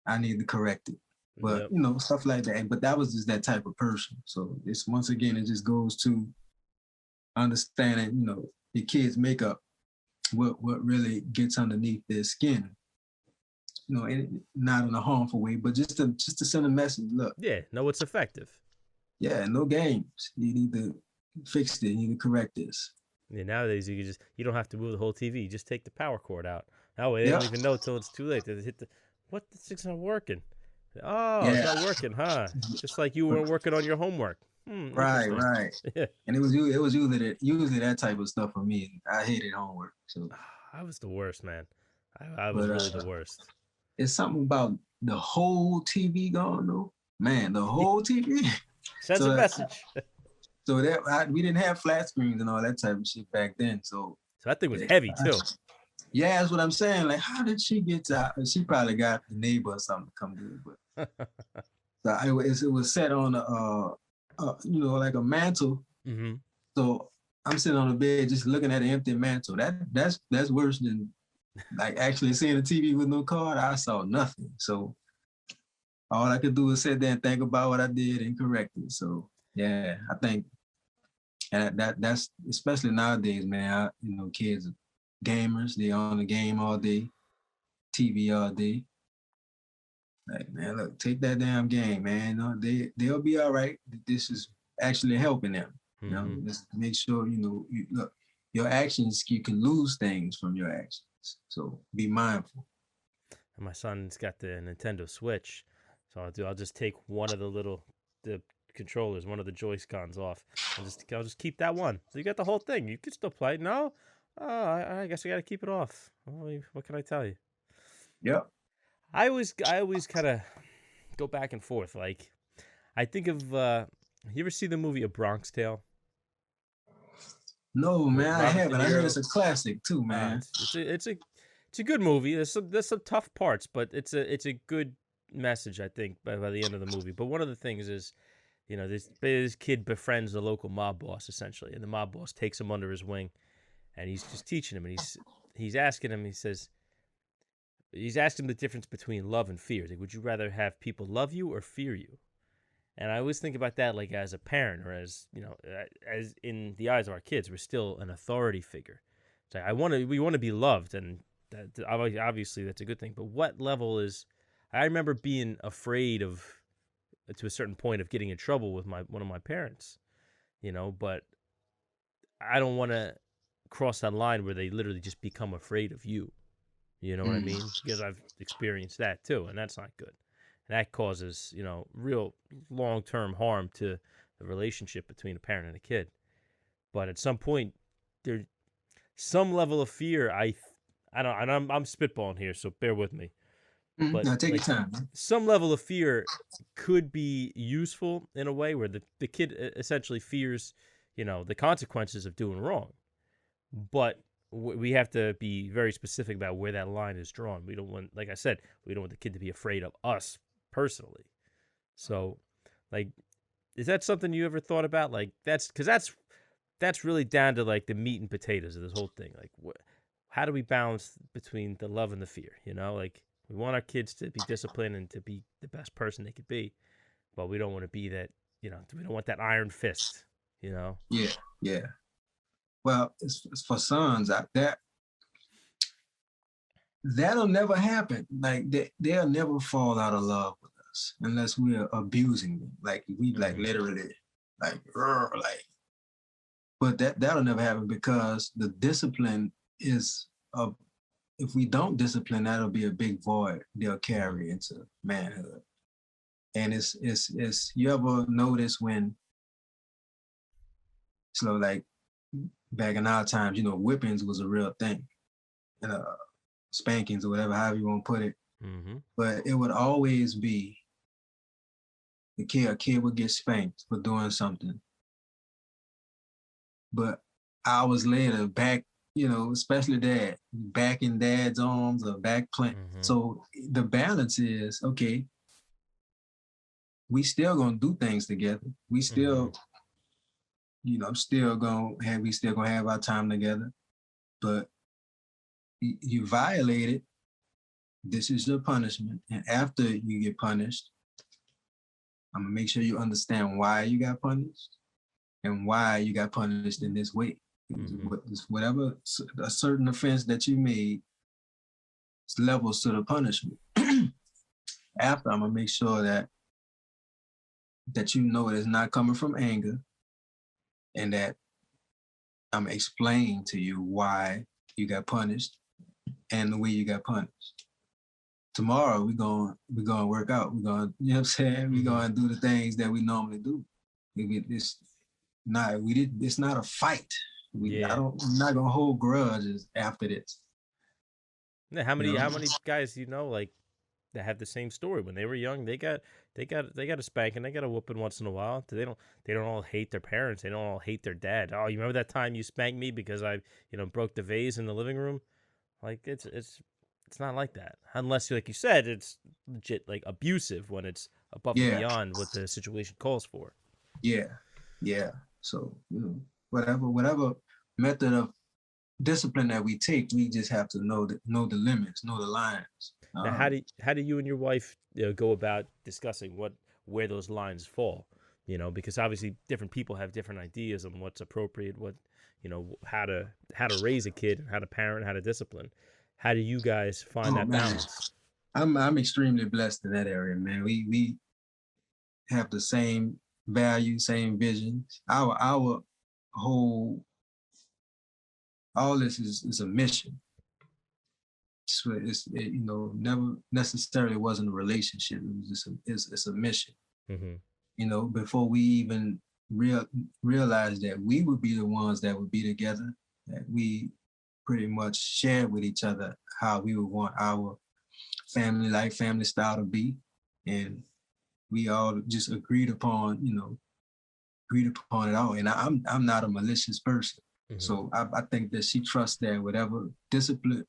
I need to correct it. But, stuff like that. But that was just that type of person. So it's, once again, it just goes to understanding, your kids' makeup, what really gets underneath their skin. And not in a harmful way, but just to send a message. Look. Yeah, no, it's effective. Yeah, no games. You need to fix it. You need to correct this. Yeah, nowadays you don't have to move the whole TV. You just take the power cord out. That way they don't even know until it's too late. They hit this thing's not working. Oh, it's not working, huh? Just like you weren't working on your homework. Right. Yeah. And it was usually that type of stuff for me. I hated homework. So I was the worst, man. I was really the worst. It's something about the whole TV gone though. Man, the whole TV. Sends a message. So we didn't have flat screens and all that type of shit back then. So that thing was heavy too. Yeah, that's what I'm saying. Like, how did she get to? She probably got the neighbor or something to come do it. But so it was set on like a mantle. So I'm sitting on the bed just looking at an empty mantle. That's worse than like actually seeing a TV with no cord. I saw nothing. So all I could do was sit there and think about what I did and correct it. So yeah, I think, and that's especially nowadays, man. Kids are gamers. They on the game all day, TV all day. Like, man, look, take that damn game, man. They'll be all right. This is actually helping them. Just make sure look, your actions. You can lose things from your actions. So be mindful. And my son's got the Nintendo Switch. So I'll just take one of the controllers, one of the Joy-Cons off. I'll just keep that one. So you got the whole thing. You can still play. No? I guess I got to keep it off. What can I tell you? Yep. I always kind of go back and forth. Like, I think of, you ever see the movie A Bronx Tale? No, man, I haven't. I heard it's a classic too, man. It's a good movie. There's some tough parts, but it's a good message, I think, by the end of the movie. But one of the things is, this kid befriends the local mob boss, essentially, and the mob boss takes him under his wing, and he's just teaching him, and he's he's asking him. He's asking the difference between love and fear. Like, would you rather have people love you or fear you? And I always think about that, like as a parent, or as as in the eyes of our kids, we're still an authority figure. It's like we want to be loved, and that obviously that's a good thing. But what level is? I remember being afraid of, to a certain point, of getting in trouble with one of my parents, But I don't want to cross that line where they literally just become afraid of you. You know what I mean? Because I've experienced that too, and that's not good. And that causes, real long-term harm to the relationship between a parent and a kid. But at some point, there's some level of fear. I'm spitballing here, so bear with me. But now take your time. Some level of fear could be useful in a way where the kid essentially fears, the consequences of doing wrong. But we have to be very specific about where that line is drawn. We don't want, like I said, we don't want the kid to be afraid of us personally. So, like, is that something you ever thought about? Like, that's really down to like the meat and potatoes of this whole thing. Like, how do we balance between the love and the fear? Like, we want our kids to be disciplined and to be the best person they could be, but we don't want to be that. We don't want that iron fist. Yeah. Well, it's for sons that'll never happen. Like they'll never fall out of love with us unless we're abusing them. Like we like literally like. But that'll never happen because the discipline is of. If we don't discipline, that'll be a big void they'll carry into manhood. And it's you ever notice when, so like back in our times, whippings was a real thing, and spankings or whatever, however you want to put it. Mm-hmm. But it would always be a kid would get spanked for doing something, but hours later, back, especially dad, back in dad's arms or back playing. Mm-hmm. So the balance is, okay, we still gonna do things together. We still, we still gonna have our time together. But you violated, this is your punishment. And after you get punished, I'm gonna make sure you understand why you got punished and why you got punished in this way. Whatever a certain offense that you made, levels to the punishment. After, I'm gonna make sure that it's not coming from anger, and that I'm explaining to you why you got punished and the way you got punished. Tomorrow we're gonna work out. We're gonna, you know what I'm saying? We're gonna do the things that we normally do. It's not a fight. I'm not gonna hold grudges after this. Yeah, how many guys like that have the same story? When they were young, they got a spanking, they got a whooping once in a while. They don't all hate their parents. They don't all hate their dad. Oh, you remember that time you spanked me because I broke the vase in the living room? Like it's not like that, unless, like you said, it's legit like abusive when it's above and beyond what the situation calls for. Yeah. So whatever method of discipline that we take, we just have to know the limits, know the lines. Now, how do you and your wife go about discussing where those lines fall? Because obviously different people have different ideas on what's appropriate, what how to raise a kid, and how to parent, how to discipline. How do you guys find that balance? I'm extremely blessed in that area, man. We have the same values, same visions. Our whole, all this is a mission. Never necessarily wasn't a relationship. It was just it's a mission. Mm-hmm. Before we even realized that we would be the ones that would be together, that we pretty much shared with each other how we would want our family life, family style to be, and we all just agreed upon it all. And I'm not a malicious person, so I think that she trusts that whatever discipline,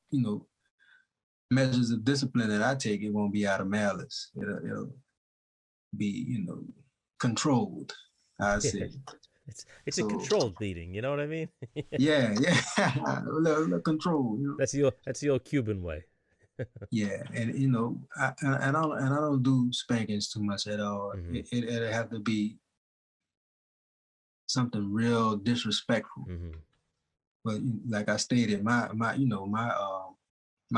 measures of discipline that I take, it won't be out of malice. It'll be, controlled, I say. It's a So controlled beating. You know what I mean? yeah, yeah, control. That's the old Cuban way. Yeah, and I don't do spankings too much at all. Hmm. It'll have to be something real disrespectful. Hmm. But like I stated, my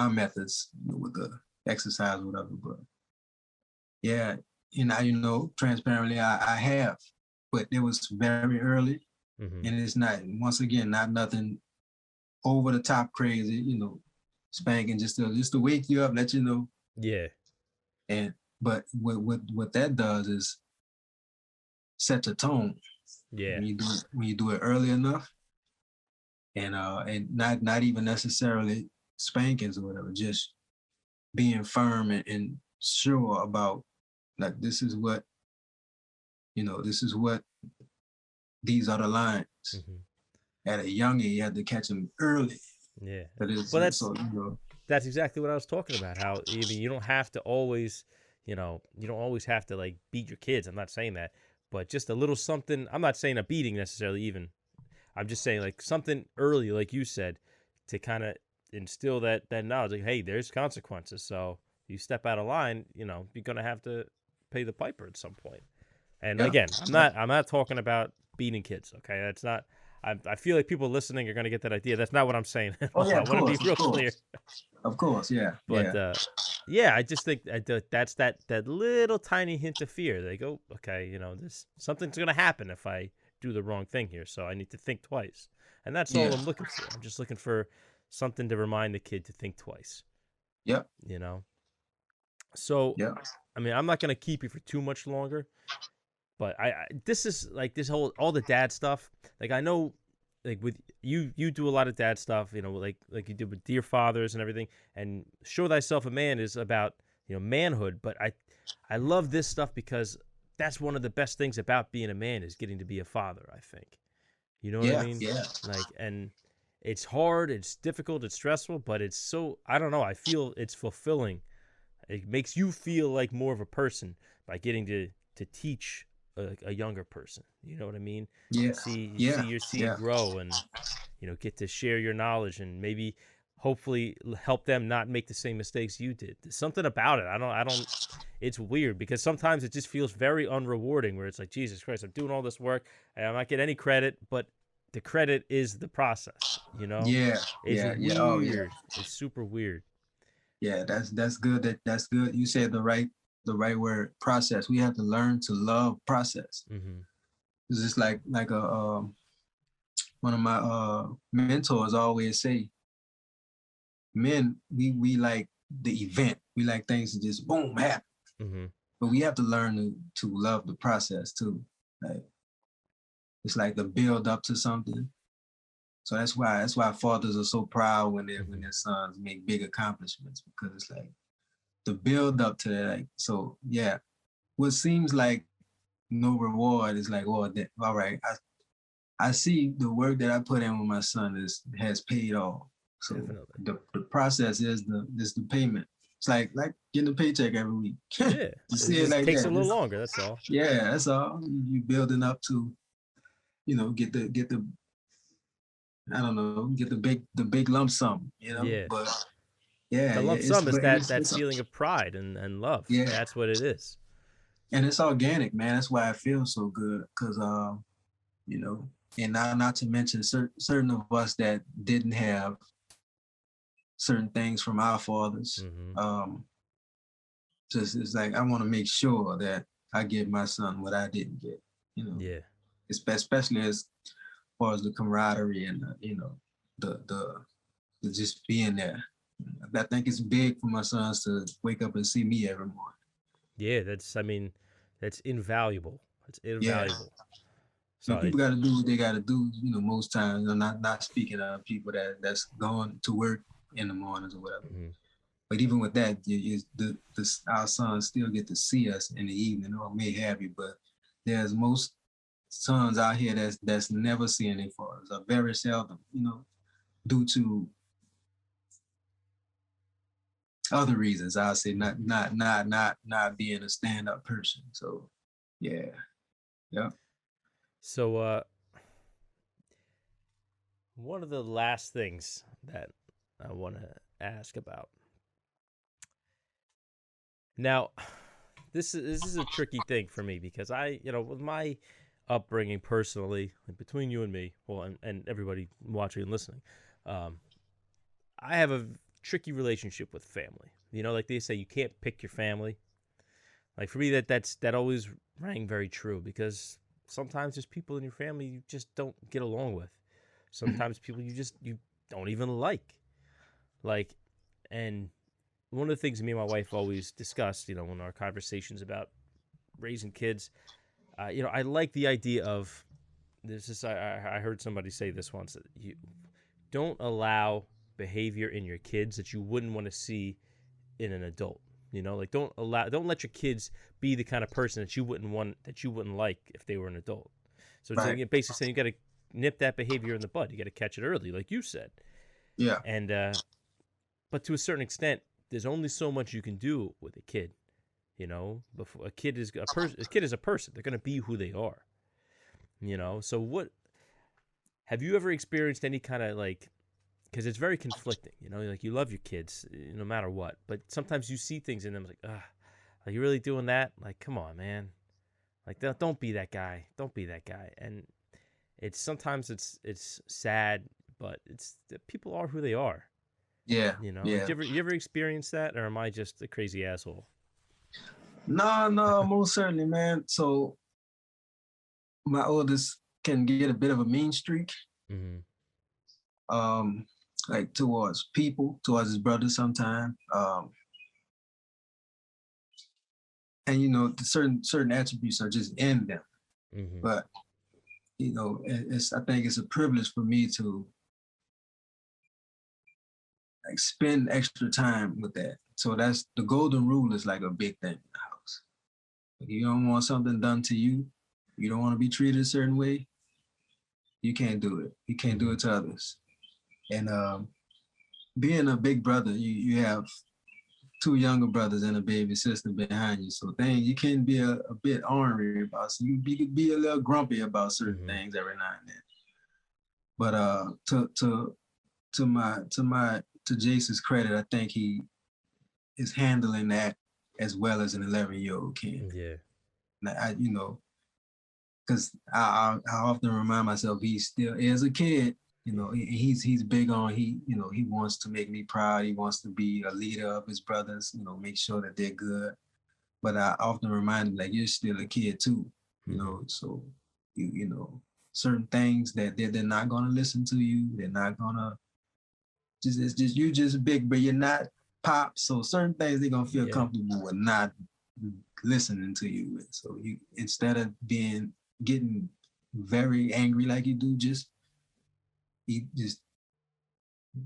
methods with the exercise, or whatever. But yeah, and transparently, I have, but it was very early, Hmm. and it's not, once again, not nothing over the top crazy. Spanking just to wake you up, let you know. Yeah. And but what that does is set a tone Yeah. when you do it early enough, and not even necessarily spankings or whatever, just being firm and sure about, like, this is what these are the lines. Hmm. At a young age, you have to catch them early. Yeah. But it's Well, so that's exactly what I was talking about. How, I mean, you don't have to always, you don't always have to like beat your kids. I'm not saying that, but just a little something. I'm not saying a beating necessarily. Even I'm just saying like something early, like you said, to kind of instill that knowledge. Like, hey, there's consequences. So you step out of line, you're gonna have to pay the piper at some point. And yeah, again, I'm not talking about beating kids. Okay, that's not. I feel like people listening are going to get that idea. That's not what I'm saying at oh all. yeah, I of want to be course, real clear. of course, yeah, But yeah, yeah, I just think that's that little tiny hint of fear. They go, okay, this something's going to happen if I do the wrong thing here, so I need to think twice. And that's all yeah, I'm looking for. I'm just looking for something to remind the kid to think twice. yep, You know. So, yep, I mean, I'm not going to keep you for too much longer. But this is like this whole all the dad stuff. Like I know, like with you do a lot of dad stuff. Like you did with Dear Fathers and everything. And Show Thyself a Man is about manhood. But I love this stuff because that's one of the best things about being a man is getting to be a father. I think, you know what I yeah, mean? yeah, Like, and it's hard, it's difficult, it's stressful, but it's so I don't know. I feel it's fulfilling. It makes you feel like more of a person by getting to teach a younger person. You know what I mean? yeah, You see yeah, your seed yeah, grow, and get to share your knowledge, and maybe hopefully help them not make the same mistakes you did. There's something about it. I don't. It's weird because sometimes it just feels very unrewarding. Where it's like, Jesus Christ, I'm doing all this work and I'm not getting any credit, but the credit is the process. yeah, It's yeah, yeah. Oh yeah, weird. It's super weird. yeah. That's good. That's good. You said the right word. Process. We have to learn to love process. Hmm. It's just like one of my mentors always say, men, we like the event. We like things to just boom happen. Hmm. But we have to learn to love the process too. Like, it's like the build up to something. So that's why fathers are so proud when Hmm. their sons make big accomplishments, because it's like the build up to that. Like, so yeah, what seems like no reward is like, oh, all right, I see the work that I put in with my son has paid off. So Definitely. the process is the payment. It's like getting a paycheck every week. Yeah. You It see it just like takes a that. little longer. That's all. Yeah, that's all. You building up to, get the I don't know, get the big lump sum, Yeah. But yeah, The yeah, lump sum is but that feeling of pride and love. yeah, That's what it is. and it's organic, man. That's why I feel so good, because you know, and not to mention certain of us that didn't have certain things from our fathers. Hmm. Um, just it's like I want to make sure that I give my son what I didn't get, you know, Yeah. especially as far as the camaraderie and the just being there. I think it's big for my sons to wake up and see me every morning. Yeah. I mean, that's invaluable. It's Yeah. invaluable. So People got to do what they got to do. Most times. I'm not speaking of people that's going to work in the mornings or whatever. mhm. But even with that, our sons still get to see us in the evening, or may have you. But there's most sons out here that's never seeing their fathers, or very seldom, due to other reasons. I'll say not being a stand up person. So yeah, yeah. So One of the last things that I want to ask about. Now, this is a tricky thing for me because with my upbringing personally, between you and me, well, and everybody watching and listening, um, I have a tricky relationship with family. Like they say, you can't pick your family. Like for me, that always rang very true because sometimes there's people in your family you just don't get along with. Sometimes people you don't even like, and one of the things me and my wife always discussed, in our conversations about raising kids, I like the idea of this. Is I heard somebody say this once that you don't allow behavior in your kids that you wouldn't want to see in an adult. Like don't let your kids be the kind of person that you wouldn't like if they were an adult. So it's Right. basically saying you got to nip that behavior in the bud. You got to catch it early, like you said. Yeah. And but to a certain extent, there's only so much you can do with a kid. Before a kid is a person. A kid is a person. They're gonna be who they are. So what have you ever experienced any kind of like? Because it's very conflicting. Like you love your kids no matter what, but sometimes you see things in them like, are you really doing that? Like, come on, man. Like, don't be that guy. Don't be that guy. And sometimes it's sad, but people are who they are. Yeah. Like, Yeah. you ever experience that, or am I just a crazy asshole? No, no, most certainly, man. So my oldest can get a bit of a mean streak, Mm-hmm. um, like towards people, towards his brother sometime. And the certain attributes are just in them. Mm-hmm. But I think it's a privilege for me to like spend extra time with that. So that's the golden rule is like a big thing in the house. If you don't want something done to you, you don't want to be treated a certain way, you can't do it. You can't do it to others. And being a big brother, you have two younger brothers and a baby sister behind you. So you can be a bit ornery about so you be a little grumpy about certain Mm-hmm. things every now and then. But to Jason's credit, I think he is handling that as well as an 11-year-old can. Yeah. Because I often remind myself he still is a kid. He's big on he wants to make me proud. He wants to be a leader of his brothers. Make sure that they're good. But I often remind him like you're still a kid too. So certain things that they're not gonna listen to you. They're not gonna it's just you just big, but you're not pop. So certain things they're gonna feel comfortable with not listening to you with. So you instead of getting very angry like you do, just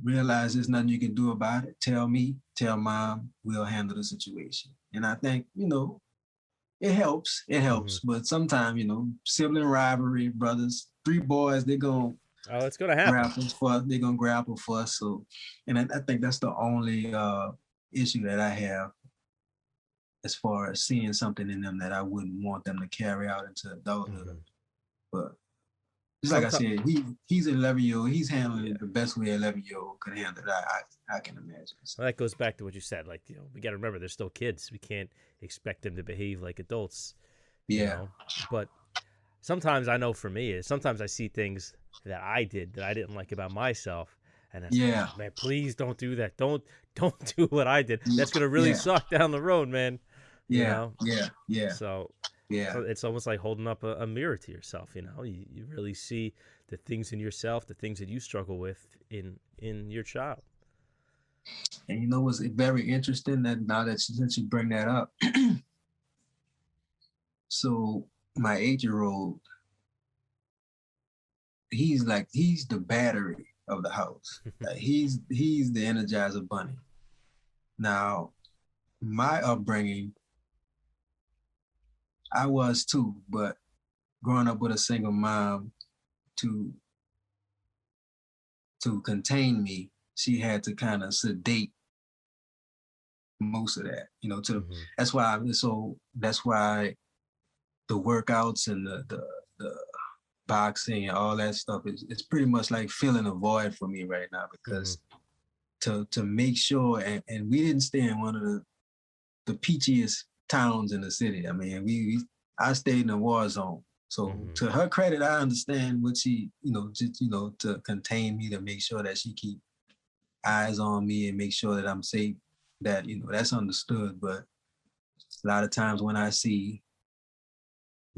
realize there's nothing you can do about it. Tell me, tell mom, we'll handle the situation. And I think, it helps. It helps. Mm-hmm. But sometimes, sibling rivalry, brothers, three boys, they're gonna Oh, it's gonna happen. they're gonna grapple for us. So and I think that's the only issue that I have as far as seeing something in them that I wouldn't want them to carry out into adulthood. Mm-hmm. But just like I said, he's an 11-year-old. He's handling it the best way an 11-year-old could handle it. I can imagine. So. Well, that goes back to what you said. Like, we got to remember they're still kids. We can't expect them to behave like adults. Yeah. But sometimes I know for me, sometimes I see things that I did that I didn't like about myself. And I say, oh, man, please don't do that. Don't do what I did. That's going to really suck down the road, man. Yeah. So it's almost like holding up a mirror to yourself. You really see the things in yourself, the things that you struggle with in your child. And what's very interesting that now that since you bring that up, so my 8-year-old, he's the battery of the house. Like he's the Energizer Bunny. Now, my upbringing, I was too, but growing up with a single mom, to contain me, she had to kind of sedate most of that. That's why the workouts and the boxing and all that stuff, it's pretty much like filling a void for me right now because to make sure, and we didn't stay in one of the peachiest towns in the city. I mean, I stayed in a war zone. So to her credit, I understand what she, just, to contain me, to make sure that she keep eyes on me and make sure that I'm safe, that, that's understood. But a lot of times when I see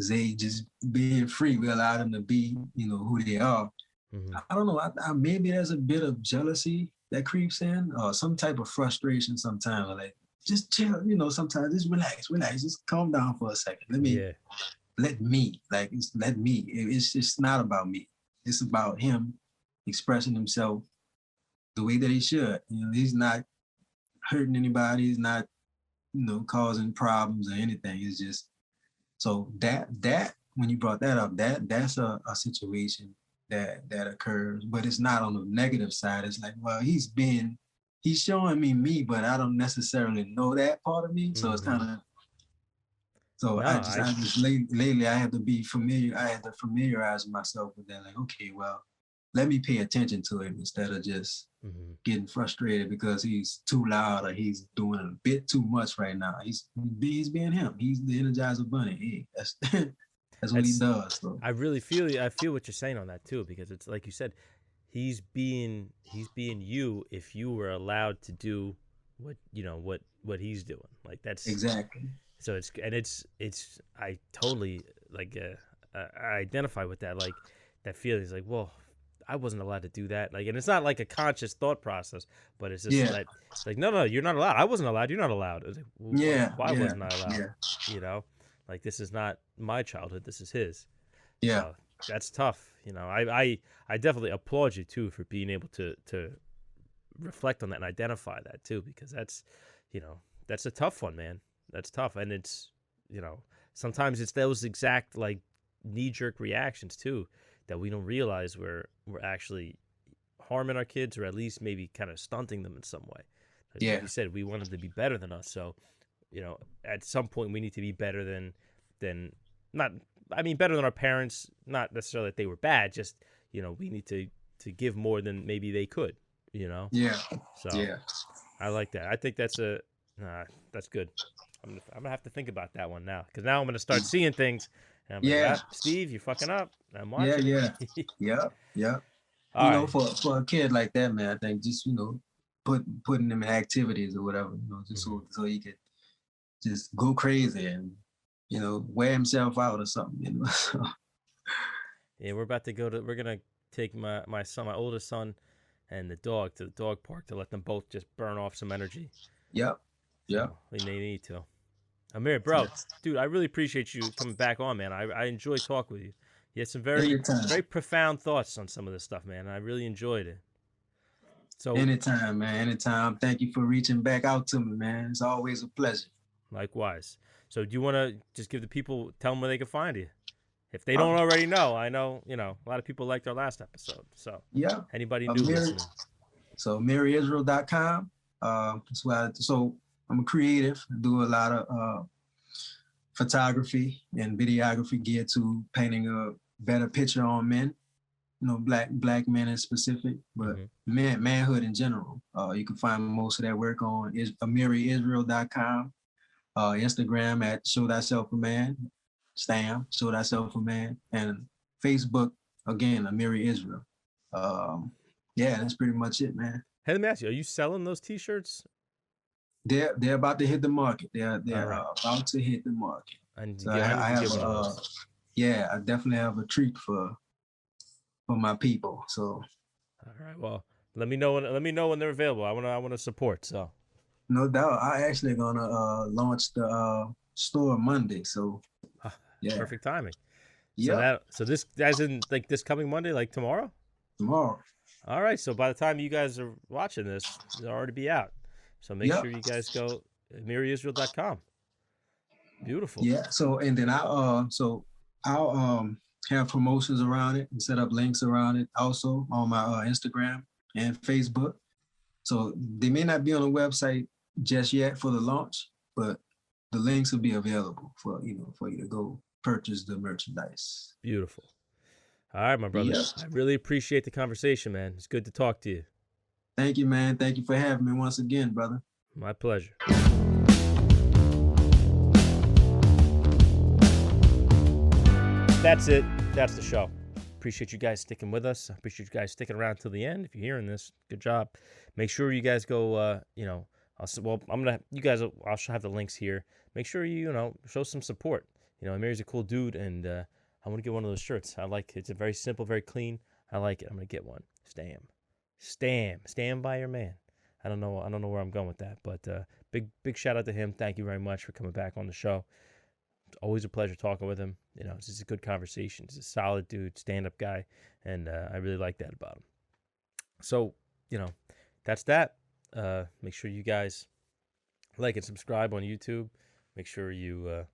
Zay just being free, we allow them to be, who they are. I don't know. I maybe there's a bit of jealousy that creeps in, or some type of frustration sometimes. Like, just chill, sometimes just relax, just calm down for a second. Let me, let me. It's not about me. It's about him expressing himself the way that he should. He's not hurting anybody. He's not, causing problems or anything. It's just, so that when you brought that up, that's a situation that occurs, but it's not on the negative side. It's like, well, he's showing me, but I don't necessarily know that part of me. So it's kind of, so no, I just lately I had to be familiar. I had to familiarize myself with that. Like, okay, well, let me pay attention to him instead of just getting frustrated because he's too loud or he's doing a bit too much right now. He's being him. He's the Energizer Bunny. Hey, that's what he does. So. I really feel what you're saying on that too, because it's like you said, he's being you if you were allowed to do what he's doing. Like that's exactly. So it's I totally I identify with that, like that feeling. It's like, well, I wasn't allowed to do that. Like, and it's not like a conscious thought process, but it's just that it's like, no, you're not allowed. I wasn't allowed. You're not allowed. It was like, well, why wasn't I allowed? Yeah. Like this is not my childhood. This is his. Yeah. So that's tough. I definitely applaud you too for being able to reflect on that and identify that too, because that's a tough one, man. That's tough. And it's, sometimes it's those exact like knee-jerk reactions too that we don't realize we're actually harming our kids, or at least maybe kind of stunting them in some way. Like you said, we want them to be better than us. So, at some point we need to be better than better than our parents, not necessarily that they were bad, just, we need to give more than maybe they could, Yeah. So I like that. I think that's good. I'm gonna have to think about that one now, because now I'm gonna start seeing things. And I'm like, Steve, you're fucking up. I'm watching. Yeah. Right. For a kid like that, man, I think just putting them in activities or whatever, just so he could just go crazy and wear himself out or something. Yeah, we're gonna take my oldest son, and the dog to the dog park to let them both just burn off some energy. Yep. They need to. Amir, bro, dude, I really appreciate you coming back on, man. I enjoy talking with you. You had some very profound thoughts on some of this stuff, man. I really enjoyed it. So anytime, man, anytime. Thank you for reaching back out to me, man. It's always a pleasure. Likewise. So do you want to just tell them where they can find you? If they don't already know, I know, a lot of people liked our last episode. So anybody new listening. So AmiriIsrael.com. That's why. So I'm a creative. I do a lot of photography and videography geared to painting a better picture on men, black men in specific, but manhood in general. You can find most of that work on AmiriIsrael.com, Instagram at Show Thyself a Man, Stam, Show Thyself a Man, and Facebook, again, Amiri Israel. That's pretty much it, man. Hey, let me ask you, are you selling those T-shirts? They're about to hit the market. They're about to hit the market. And so I definitely have a treat for my people. So all right, well, let me know when they're available. I want to support. So no doubt, I actually gonna launch the store Monday. So perfect timing. Yeah. So this as in like this coming Monday, like tomorrow. Tomorrow. All right. So by the time you guys are watching this, it'll already be out. So make sure you guys go AmiriIsrael.com. Beautiful. Yeah. So and then I'll have promotions around it and set up links around it also on my Instagram and Facebook. So they may not be on the website just yet for the launch, but the links will be available for you to go purchase the merchandise. Beautiful. All right, my brother. Yes. I really appreciate the conversation, man. It's good to talk to you. Thank you, man. Thank you for having me once again, brother. My pleasure. That's it. That's the show. Appreciate you guys sticking with us. I appreciate you guys sticking around till the end. If you're hearing this, good job. Make sure you guys go, I'll have the links here. Make sure you show some support. Amiri's a cool dude, and I want to get one of those shirts. I like it. It's a very simple, very clean. I like it. I'm going to get one. Stand by your man. I don't know where I'm going with that, but big shout out to him. Thank you very much for coming back on the show. It's always a pleasure talking with him. It's just a good conversation. He's a solid dude, stand-up guy, and I really like that about him. So, that's that. Make sure you guys like and subscribe on YouTube. Make sure you,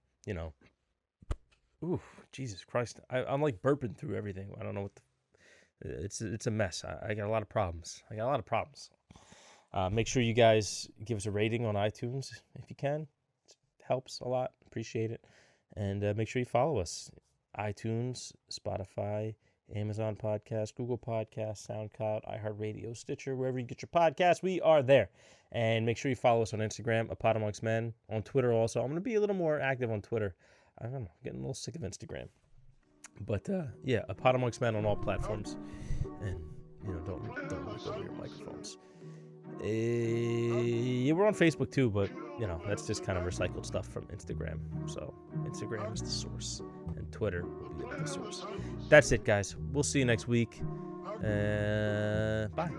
ooh, Jesus Christ. I'm like burping through everything. I don't know what it's a mess. I got a lot of problems. Make sure you guys give us a rating on iTunes if you can. It helps a lot. Appreciate it. And make sure you follow us. iTunes, Spotify, Amazon Podcast, Google Podcast, SoundCloud, iHeartRadio, Stitcher, wherever you get your podcasts, we are there. And make sure you follow us on Instagram, A Pod Amongst Men, on Twitter also. I'm going to be a little more active on Twitter. I don't know, I'm getting a little sick of Instagram. But, yeah, A Pod Amongst Men on all platforms. And, don't look over your microphones. We're on Facebook too, but that's just kind of recycled stuff from Instagram. So Instagram is the source, and Twitter will be another source. That's it, guys. We'll see you next week. Bye.